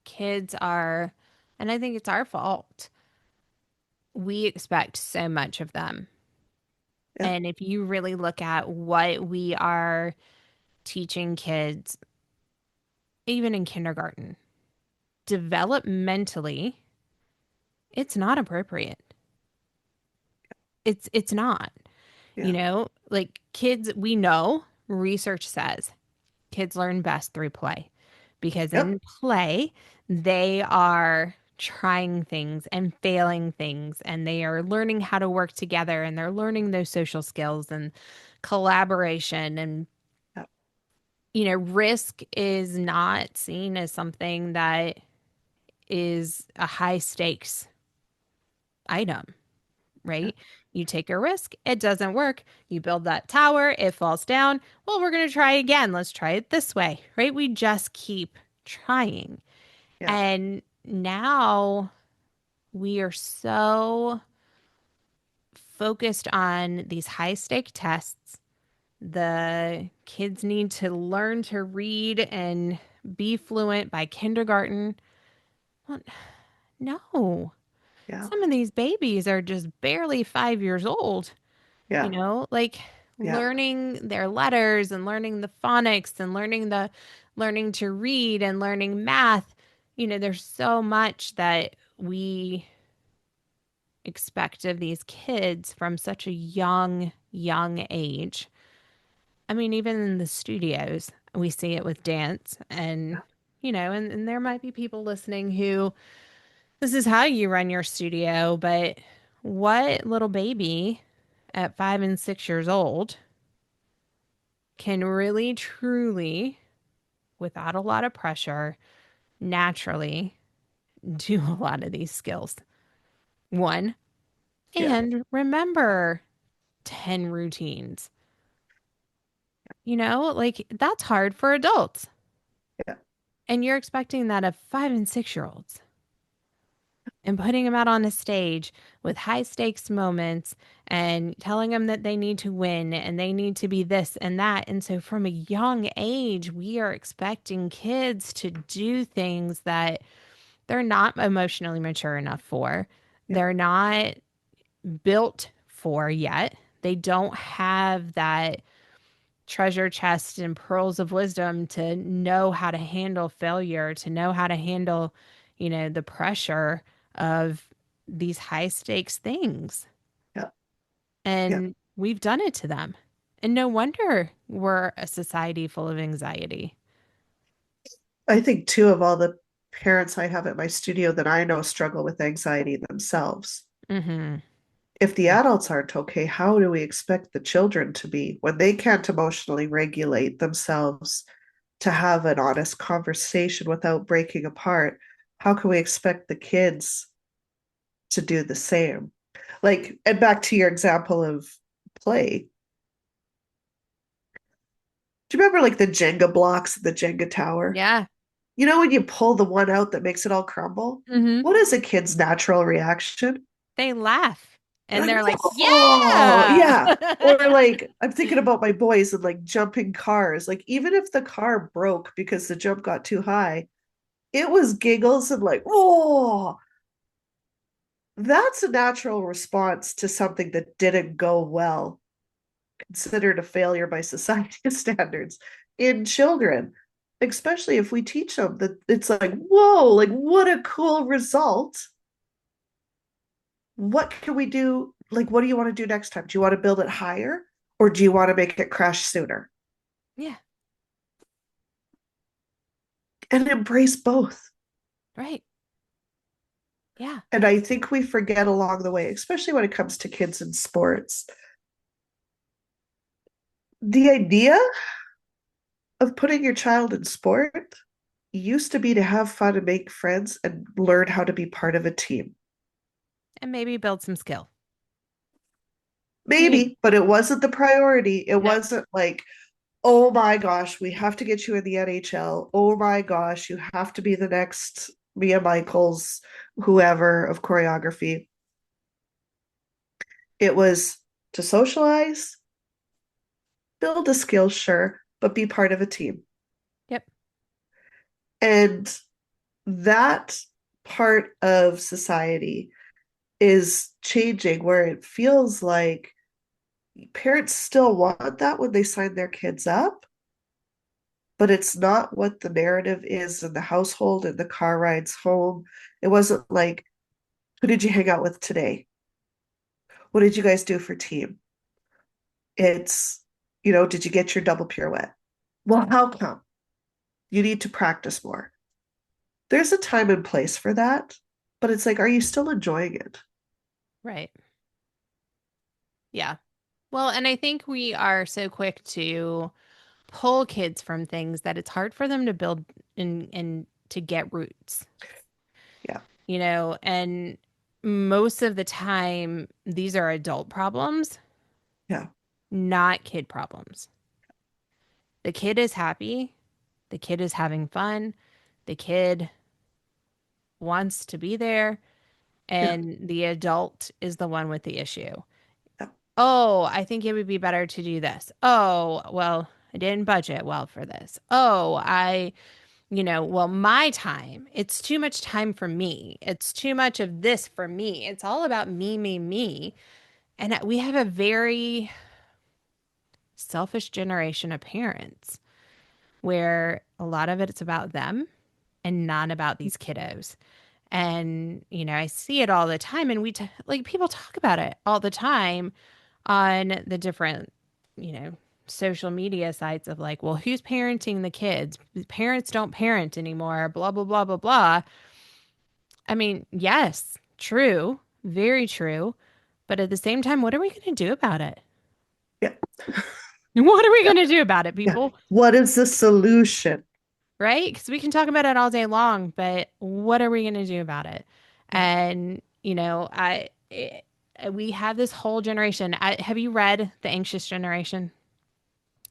kids are, and I think it's our fault. We expect so much of them. Yeah, And if you really look at what we are teaching kids, even in kindergarten, developmentally, it's not appropriate. It's not. yeah, Like kids, we know research says kids learn best through play because yep, in play, they are trying things and failing things and they are learning how to work together and they're learning those social skills and collaboration and yep, risk is not seen as something that is a high stakes item, yep, right? You take a risk, it doesn't work. You build that tower, it falls down. Well, we're going to try again. Let's try it this way, right? We just keep trying. yeah, And now we are so focused on these high stake tests. The kids need to learn to read and be fluent by kindergarten. Well, no, yeah, some of these babies are just barely 5 years old, yeah, like yeah, learning their letters and learning the phonics and learning to read and learning math. There's so much that we expect of these kids from such a young age. I mean, even in the studios, we see it with dance and there might be people listening who this is how you run your studio, but what little baby at 5 and 6 years old can really, truly, without a lot of pressure, naturally do a lot of these skills? one, Yeah. and remember 10 routines. Like that's hard for adults. Yeah. And you're expecting that of 5 and 6 year olds and putting them out on a stage with high stakes moments and telling them that they need to win and they need to be this and that. And so from a young age, we are expecting kids to do things that they're not emotionally mature enough for. Yeah. They're not built for yet. They don't have that treasure chest and pearls of wisdom to know how to handle failure, to know how to handle, the pressure of these high stakes things. Yeah. Yeah. And we've done it to them. And no wonder we're a society full of anxiety. I think two of all the parents I have at my studio that I know struggle with anxiety themselves. Hmm. If the adults aren't okay, how do we expect the children to be when they can't emotionally regulate themselves to have an honest conversation without breaking apart? How can we expect the kids to do the same? Like, and back to your example of play. Do you remember like the Jenga blocks, the Jenga tower? Yeah. You know, when you pull the one out that makes it all crumble? Hmm. What is a kid's natural reaction? They laugh They're and like, they're like, whoa, yeah. yeah. Or like, I'm thinking about my boys and like jumping cars. Like, even if the car broke because the jump got too high, it was giggles and like, oh, that's a natural response to something that didn't go well, considered a failure by society standards in children, especially if we teach them that it's like, whoa, like, what a cool result. What can we do? Like, what do you want to do next time? Do you want to build it higher or do you want to make it crash sooner? Yeah. And embrace both. Right. Yeah. And I think we forget along the way, especially when it comes to kids in sports, the idea of putting your child in sport used to be to have fun and make friends and learn how to be part of a team. And maybe build some skill. Maybe. Maybe, but it wasn't the priority. It Nope. wasn't like, oh my gosh, we have to get you in the NHL. Oh my gosh, you have to be the next Mia Michaels, whoever of choreography. It was to socialize, build a skill, sure, but be part of a team. Yep. And that part of society is changing where it feels like parents still want that when they sign their kids up, but it's not what the narrative is in the household and the car rides home. It wasn't like, who did you hang out with today? What did you guys do for team? It's, did you get your double pirouette? Well, how come? You need to practice more. There's a time and place for that, but it's like, are you still enjoying it? Right. Yeah. Well, and I think we are so quick to pull kids from things that it's hard for them to build and to get roots, Yeah, and most of the time these are adult problems, yeah, not kid problems. The kid is happy, the kid is having fun, the kid wants to be there, yeah, and the adult is the one with the issue. yeah, Oh, I think it would be better to do this. Oh, well, I didn't budget well for this. Oh, well, my time, it's too much time for me. It's too much of this for me. It's all about me, me, me. And we have a very selfish generation of parents where a lot of it's about them and not about these kiddos. And, I see it all the time. And like people talk about it all the time on the different, you know, social media sites of like, well, who's parenting the kids? Parents don't parent anymore, blah, blah, blah, blah, blah. I mean, yes, true, very true. But at the same time, what are we going to do about it? yeah, What are we yeah, going to do about it, yeah. people? What is the solution? Right? Because we can talk about it all day long, but what are we going to do about it? Yeah, And, We have this whole generation. Have you read The Anxious Generation?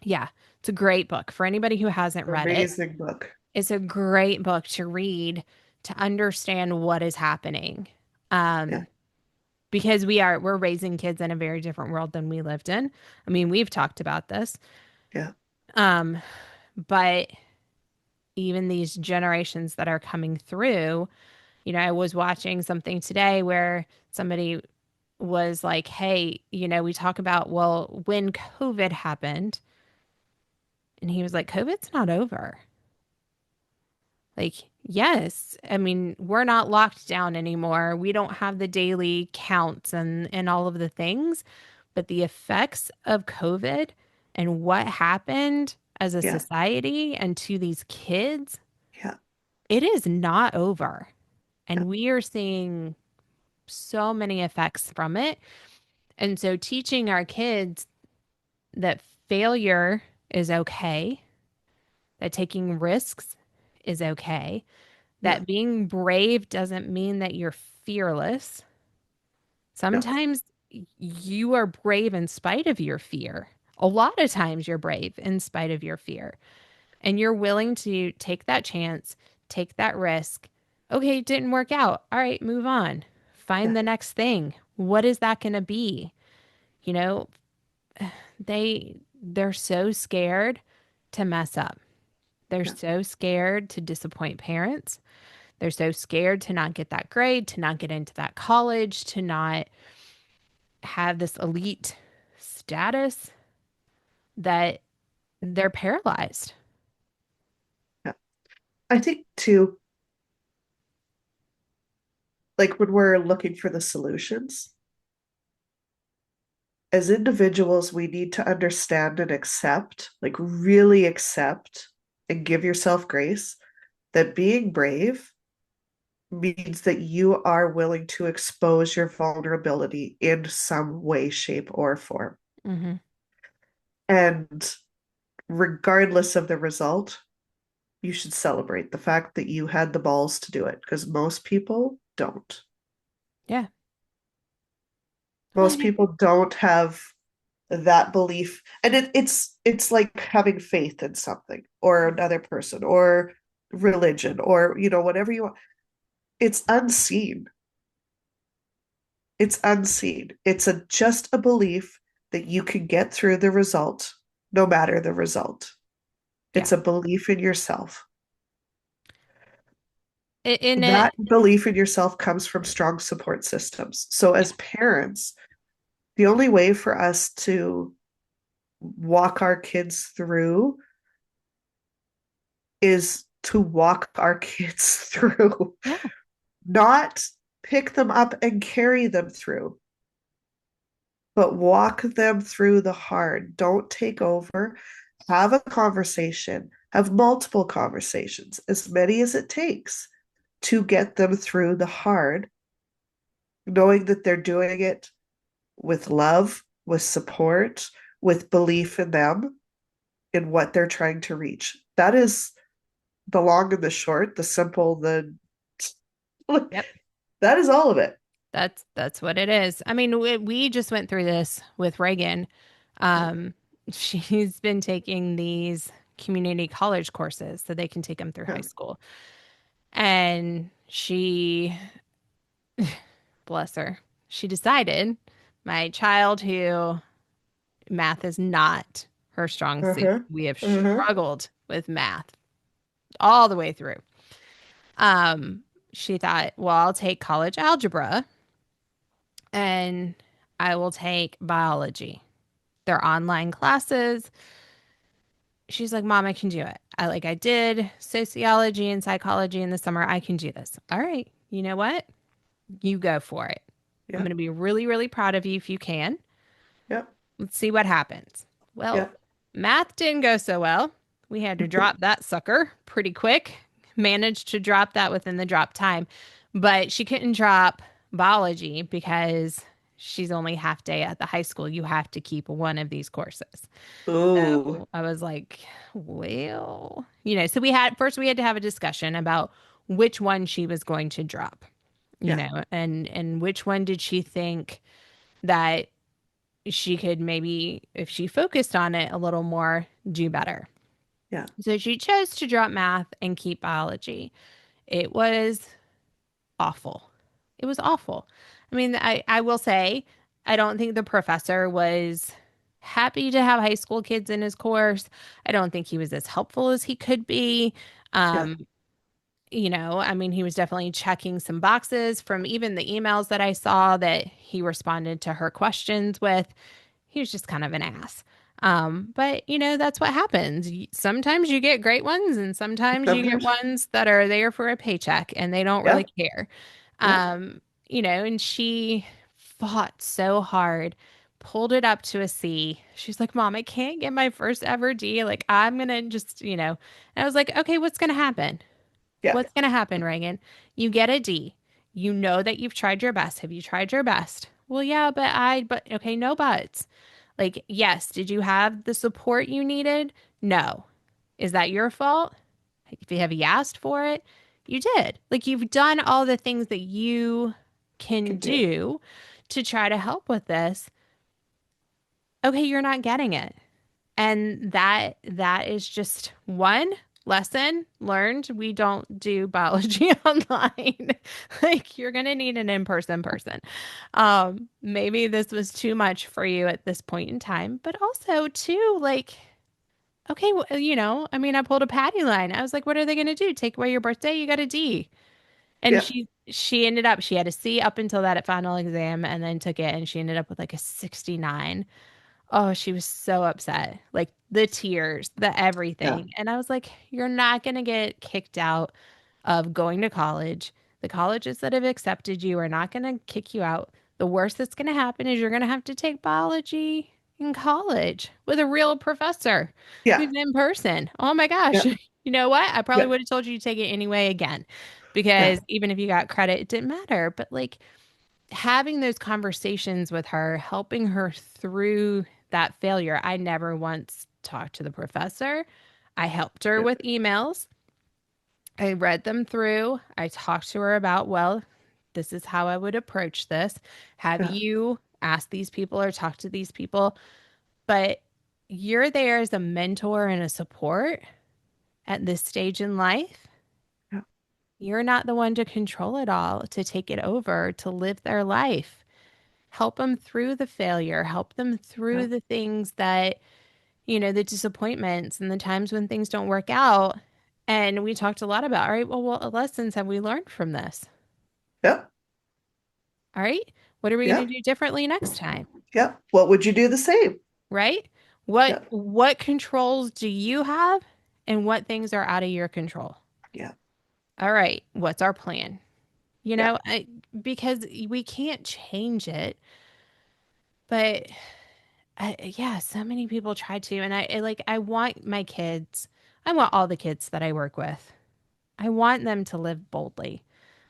Yeah, it's a great book for anybody who hasn't read it. Amazing book. It's a great book to read to understand what is happening. Yeah, Um, because we're raising kids in a very different world than we lived in. I mean, we've talked about this. yeah, Um, but even these generations that are coming through, I was watching something today where somebody was like, hey, we talk about, well, when COVID happened, and he was like, COVID's not over. Like, yes, I mean, we're not locked down anymore. We don't have the daily counts and all of the things, but the effects of COVID and what happened as a yeah, society and to these kids, yeah, it is not over. yeah, And we are seeing so many effects from it. And so teaching our kids that failure is okay, that taking risks is okay, yeah. that being brave doesn't mean that you're fearless. No, Sometimes you are brave in spite of your fear. A lot of times you're brave in spite of your fear, and you're willing to take that chance, take that risk. Okay, it didn't work out. All right, move on. yeah, Find the next thing. What is that going to be? You know, they're so scared to mess up. They're yeah, so scared to disappoint parents. They're so scared to not get that grade, to not get into that college, to not have this elite status that they're paralyzed. yeah. I think too, like when we're looking for the solutions, as individuals, we need to understand and accept, like really accept and give yourself grace that being brave means that you are willing to expose your vulnerability in some way, shape, or form. Hmm. And regardless of the result, you should celebrate the fact that you had the balls to do it because most people don't. Yeah. Well, Most people don't have that belief. And it's like having faith in something or another person or religion or whatever you want. It's unseen. It's unseen. It's just a belief that you can get through the result, no matter the result. yeah. It's a belief in yourself. In it, That belief in yourself comes from strong support systems. So, yeah, as parents, the only way for us to walk our kids through is to walk our kids through, yeah, not pick them up and carry them through, but walk them through the hard. Don't take over. Have a conversation, have multiple conversations, as many as it takes to get them through the hard, knowing that they're doing it with love, with support, with belief in them, in what they're trying to reach. That is the long and the short, the simple, the yep. that is all of it. That's what it is. I mean, we just went through this with Reagan. Yeah. Um, she's been taking these community college courses so they can take them through high Yeah. school. And bless her, she decided my child who math is not her strong suit. Uh-huh. We have Uh-huh. struggled with math all the way through. Um, she thought, well, I'll take college algebra and I will take biology. They're online classes. She's like, Mom, I can do it. I did sociology and psychology in the summer. I can do this. All right. You know what? You go for it. I'm Yeah. going to be really, really proud of you if you can. Yeah. Let's see what happens. Well, Yeah. math didn't go so well. We had to drop that sucker pretty quick. Managed to drop that within the drop time, but she couldn't drop biology because she's only half day at the high school. You have to keep one of these courses. Ooh. So I was like, well, so we had to have a discussion about which one she was going to drop. you Yeah. know, and which one did she think that she could maybe, if she focused on it a little more, do better. Yeah. So she chose to drop math and keep biology. It was awful. It was awful. I mean, I will say, I don't think the professor was happy to have high school kids in his course. I don't think he was as helpful as he could be. Yeah. Um, I mean, he was definitely checking some boxes from even the emails that I saw that he responded to her questions with. He was just kind of an ass. But that's what happens. Sometimes you get great ones, and sometimes you get Sometimes. ones that are there for a paycheck and they don't really Yep. care. Yep. And she fought so hard, pulled it up to a C. She's like, Mom, I can't get my first ever D. Like, I'm gonna just. And I was like, okay, what's gonna happen? Yeah. What's gonna happen, Reagan? You get a D. You know that you've tried your best. Have you tried your best? Well, yeah, but okay, no buts. Like, yes, did you have the support you needed? No. Is that your fault? If you have you asked for it, you did. Like, you've done all the things that you can Can do. do to try to help with this. Okay, you're not getting it. And that is just one lesson learned. We don't do biology online. Like, you're gonna need an in-person person. Maybe this was too much for you at this point in time, but also too, like, okay, well, I mean, I pulled a Patty line. I was like, what are they gonna do? Take away your birthday? You got a D. And Yeah. she ended up, she had a C up until that final exam and then took it and she ended up with like a 69. Oh, she was so upset. Like the tears, the Yeah. everything. And I was like, you're not going to get kicked out of going to college. The colleges that have accepted you are not going to kick you out. The worst that's going to happen is you're going to have to take biology in college with a real professor Yeah. who's in person. Oh my gosh. Yeah. You know what? I probably Yeah. would have told you to take it anyway again Yeah. because even if you got credit, it didn't matter. But like, having those conversations with her, helping her through that failure. I never once talked to the professor. I helped her Yeah. with emails. I read them through. I talked to her about, well, this is how I would approach this. Have Yeah. you asked these people or talked to these people? But you're there as a mentor and a support at this stage in life. Yeah. You're not the one to control it all, to take it over, to live their life. Help them through the failure, help them Yeah. through the things that, the disappointments and the times when things don't work out. And we talked a lot about, all right, well, what lessons have we learned from this? Yeah. All right, what are we going Yeah. to do differently next time? Yeah. What would you do the same? Right? What Yeah. what controls do you have and what things are out of your control? Yeah. All right, what's our plan? You Yeah. know, because we can't change it, but yeah, so many people try to, and I want my kids, I want all the kids that I work with, I want them to live boldly.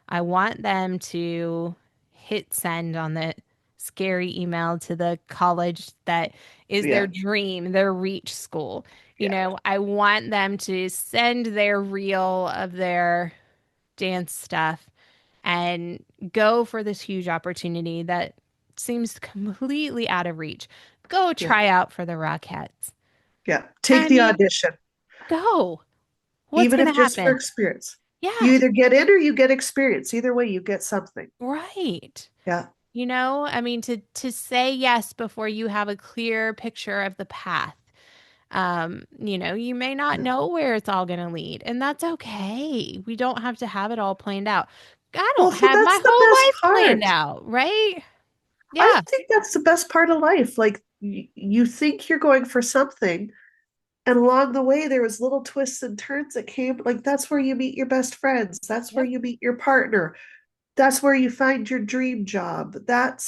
I want them to hit send on the scary email to the college that is their Yeah. dream, their reach school. Yeah. I want them to send their reel of their dance stuff and go for this huge opportunity that seems completely out of reach. Go Yeah. try out for the Rockettes. Yeah. Take I the mean, audition, go. What's even going if to just for happen? experience. You Yeah, either get in or you get experience. Either way, you get something. right. Yeah. I mean, to say yes before you have a clear picture of the path. You may not Yeah. know where it's all going to lead, and that's okay. We don't have to have it all planned out. I Well, don't so have that's my the whole best life planned part. out, right? I Yeah. think that's the best part of life. Like you think you're going for something, and along the way there was little twists and turns that came. Like that's where you meet your best friends. That's where Yep. you meet your partner. That's where you find your dream job. Like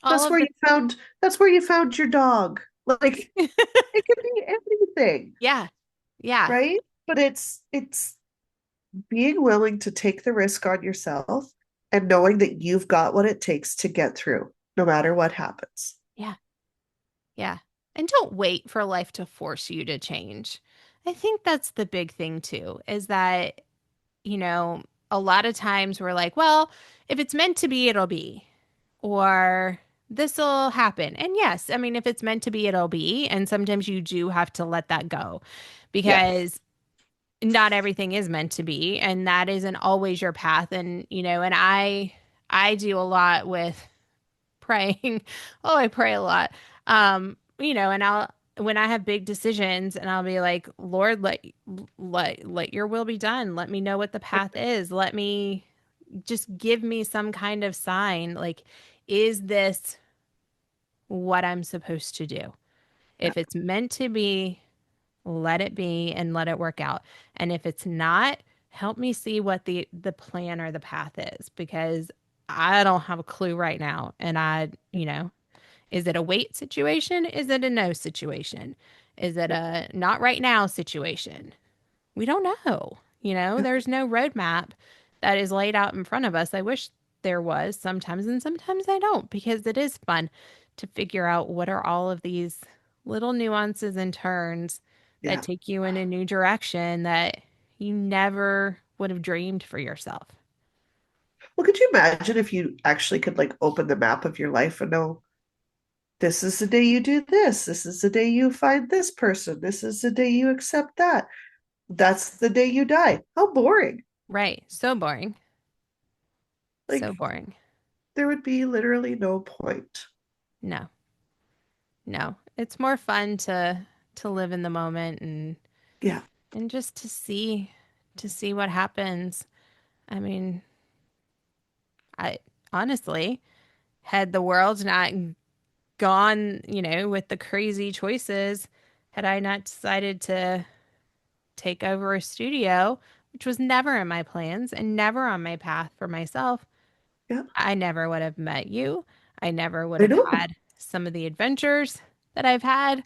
All of the that's where you found your dog. Like it could be anything, Yeah. Yeah. right? But it's being willing to take the risk on yourself and knowing that you've got what it takes to get through, no matter what happens. Yeah. Yeah. And don't wait for life to force you to change. I think that's the big thing too, is that you know, a lot of times we're like, well, if it's meant to be, it'll be, or this will happen. And yes, I mean, if it's meant to be, it'll be. And sometimes you do have to let that go Yeah. because not everything is meant to be, and that isn't always your path. And, and I do a lot with praying. Oh, I pray a lot. And I'll when I have big decisions and I'll be like, Lord, let your will be done. Let me know what the path is. Let me just give me some kind of sign. Like, is this what I'm supposed to do? Yeah. If it's meant to be, let it be and let it work out. And if it's not, help me see what the plan or the path is, because I don't have a clue right now. And is it a wait situation? Is it a no situation? Is it Yeah. a not right now situation? We don't know. Yeah. There's no roadmap that is laid out in front of us. I wish there was sometimes, and sometimes I don't, because it is fun to figure out what are all of these little nuances and turns that Yeah. take you in a new direction that you never would have dreamed for yourself. Well, could you imagine if you actually could like open the map of your life and know this is the day you do this, this is the day you find this person, this is the day you accept that, that's the day you die? How boring. Right. So boring. So Like boring. there would be literally no point. No, no. It's more fun to live in the moment Yeah. and just to see what happens. I mean, I honestly, had the world not gone, with the crazy choices, had I not decided to take over a studio, which was never in my plans and never on my path for myself, Yeah. I never would have met you. I never would I have know. had some of the adventures that I've had.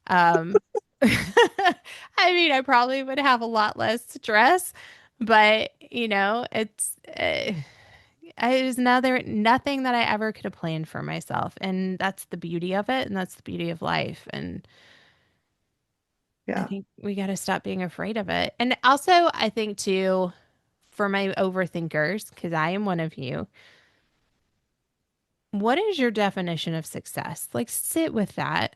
Um, I mean, I probably would have a lot less stress, but it was nothing that I ever could have planned for myself, and that's the beauty of it, and that's the beauty of life. And I Yeah. think we got to stop being afraid of it. And also, I think too, for my overthinkers, because I am one of you, what is your definition of success? Like, sit with that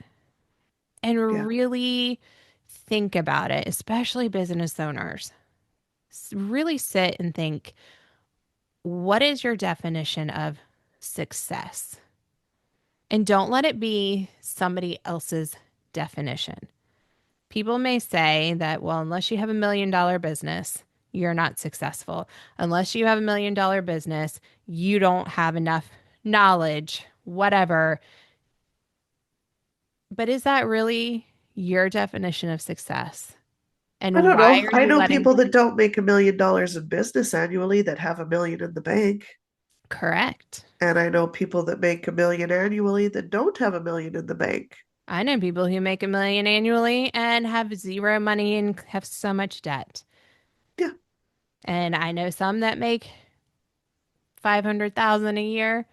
and Yeah. really think about it, especially business owners. Really sit and think, what is your definition of success? And don't let it be somebody else's definition. People may say that, well, unless you have $1 million business, you're not successful. Unless you have $1 million business, you don't have enough knowledge, whatever. But is that really your definition of success? I And don't why know. are I you know letting people that don't make $1 million in business annually that have 1 million in the bank. correct? And I know people that make 1 million annually that don't have 1 million in the bank. I know people who make 1 million annually and have zero money and have so much debt. Yeah. And I know some that make 500,000 a year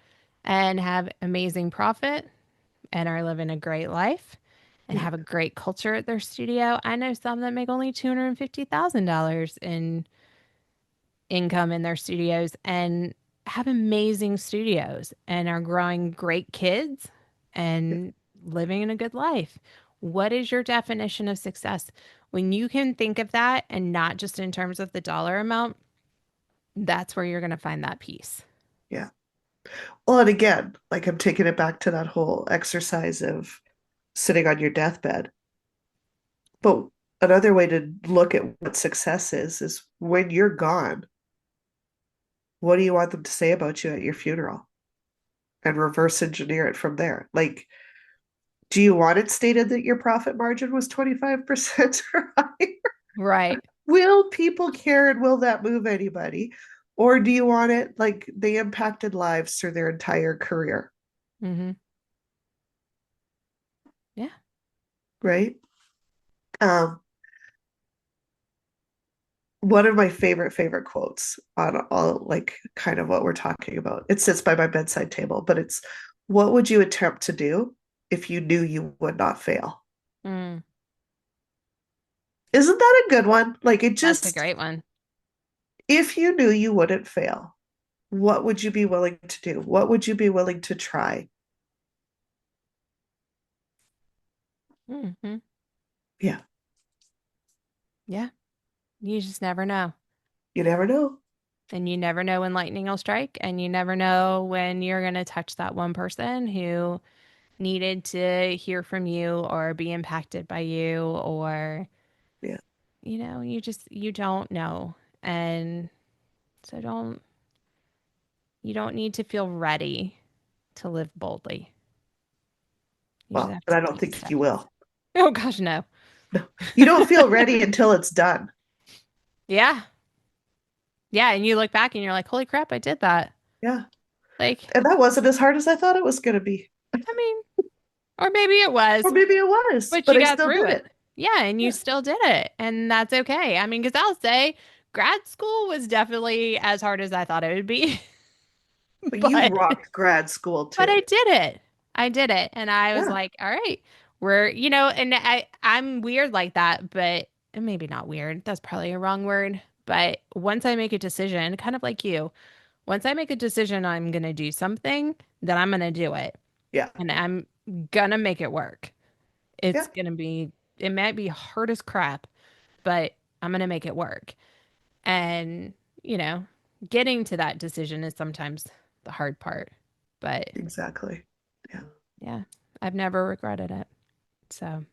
and have amazing profit and are living a great life and Yeah. have a great culture at their studio. I know some that make only $250,000 in income in their studios and have amazing studios and are growing great kids Yeah. and living in a good life. What is your definition of success? When you can think of that and not just in terms of the dollar amount, that's where you're going to find that peace. Yeah. Well, and again, like I'm taking it back to that whole exercise of sitting on your deathbed. But another way to look at what success is when you're gone, what do you want them to say about you at your funeral? And reverse engineer it from there. Like, do you want it stated that your profit margin was 25% or higher? Right. Will people care and will that move anybody? Or do you want it like they impacted lives through their entire career, Mm-hmm. Yeah. right? Um, One of my favorite quotes on all like kind of what we're talking about. It sits by my bedside table, but it's what would you attempt to do if you knew you would not fail? Mm, Isn't that a good one? Like it that's a just great one. If you knew you wouldn't fail, what would you be willing to do? What would you be willing to try? Hmm. Yeah, Yeah. You just never know. you never know. And you never know when lightning will strike, and you never know when you're going to touch that one person who needed to hear from you or be impacted by you, or, Yeah, you don't know. And so you don't need to feel ready to live boldly. You just well, have but to I don't take think you steps. will. Oh gosh, no. No, you don't feel ready until it's done. Yeah. Yeah. And you look back and you're like, holy crap, I did that. Yeah, Like, and that wasn't as hard as I thought it was going to be. I mean, or maybe it Or was, maybe it was, but but you I got still through did it. it. Yeah. And you Yeah, still did it. And that's okay. I mean, because I'll say grad school was definitely as hard as I thought it would be. but you but rocked grad school but I too. did it. I did it. And I was Yeah, like, all right, and I'm weird like that, but and maybe not weird. That's probably a wrong word. But once I make a decision, kind of like you, once I make a decision I'm going to do something, then I'm going to do it. yeah, And I'm going to make it work. It's yeah, going to be, it might be hard as crap, but I'm going to make it work. And, you know, getting to that decision is sometimes the hard part. But exactly. Yeah. yeah, I've never regretted it. So,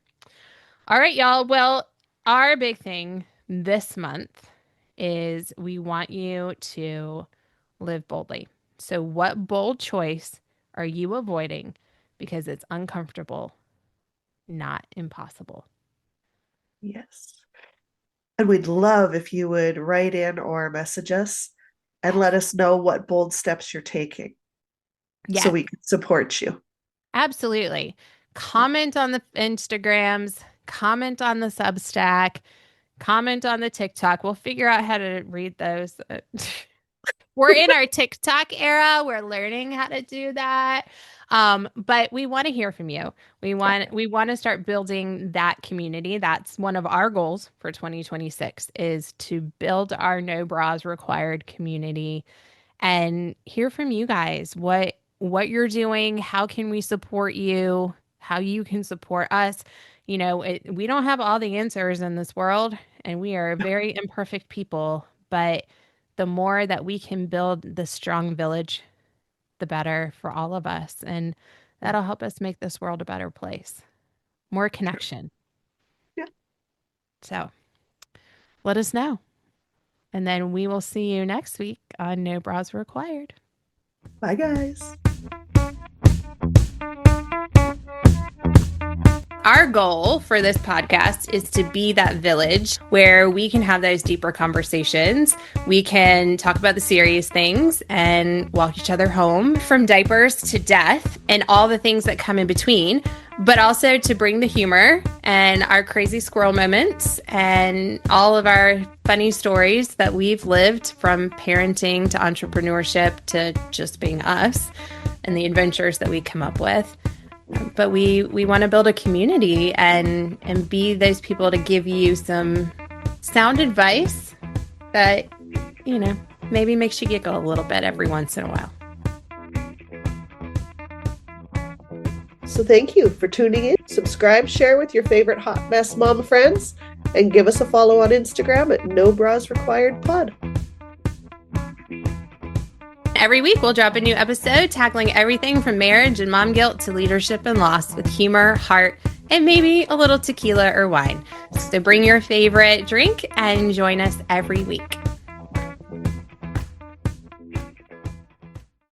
all right, y'all. Well, our big thing this month is we want you to live boldly. So, what bold choice are you avoiding because it's uncomfortable, not impossible? Yes. And we'd love if you would write in or message us and Yes. let us know what bold steps you're taking so Yes, we can support you. absolutely. Yeah. Comment on the Instagrams, comment on the Substack, comment on the TikTok. We'll figure out how to read those. We're in our TikTok era. We're learning how to do that. But we want to hear from you. We want to start building that community. That's one of our goals for 2026 is to build our no bras required community and hear from you guys what you're doing, how can we support you, how you can support us. We don't have all the answers in this world, and we are very imperfect people, but the more that we can build the strong village, the better for all of us, and Yeah. that'll help us make this world a better place. More True. connection. Yeah. So let us know, and then we will see you next week on No Bras Required. Bye, guys. Our goal for this podcast is to be that village where we can have those deeper conversations. We can talk about the serious things and walk each other home from diapers to death and all the things that come in between, but also to bring the humor and our crazy squirrel moments and all of our funny stories that we've lived from parenting to entrepreneurship to just being us and the adventures that we come up with. But we want to build a community and be those people to give you some sound advice that maybe makes you giggle a little bit every once in a while. So thank you for tuning in. Subscribe, share with your favorite hot mess mom friends, and give us a follow on Instagram at No Bras Required Pod. Every week, we'll drop a new episode tackling everything from marriage and mom guilt to leadership and loss with humor, heart, and maybe a little tequila or wine. So bring your favorite drink and join us every week.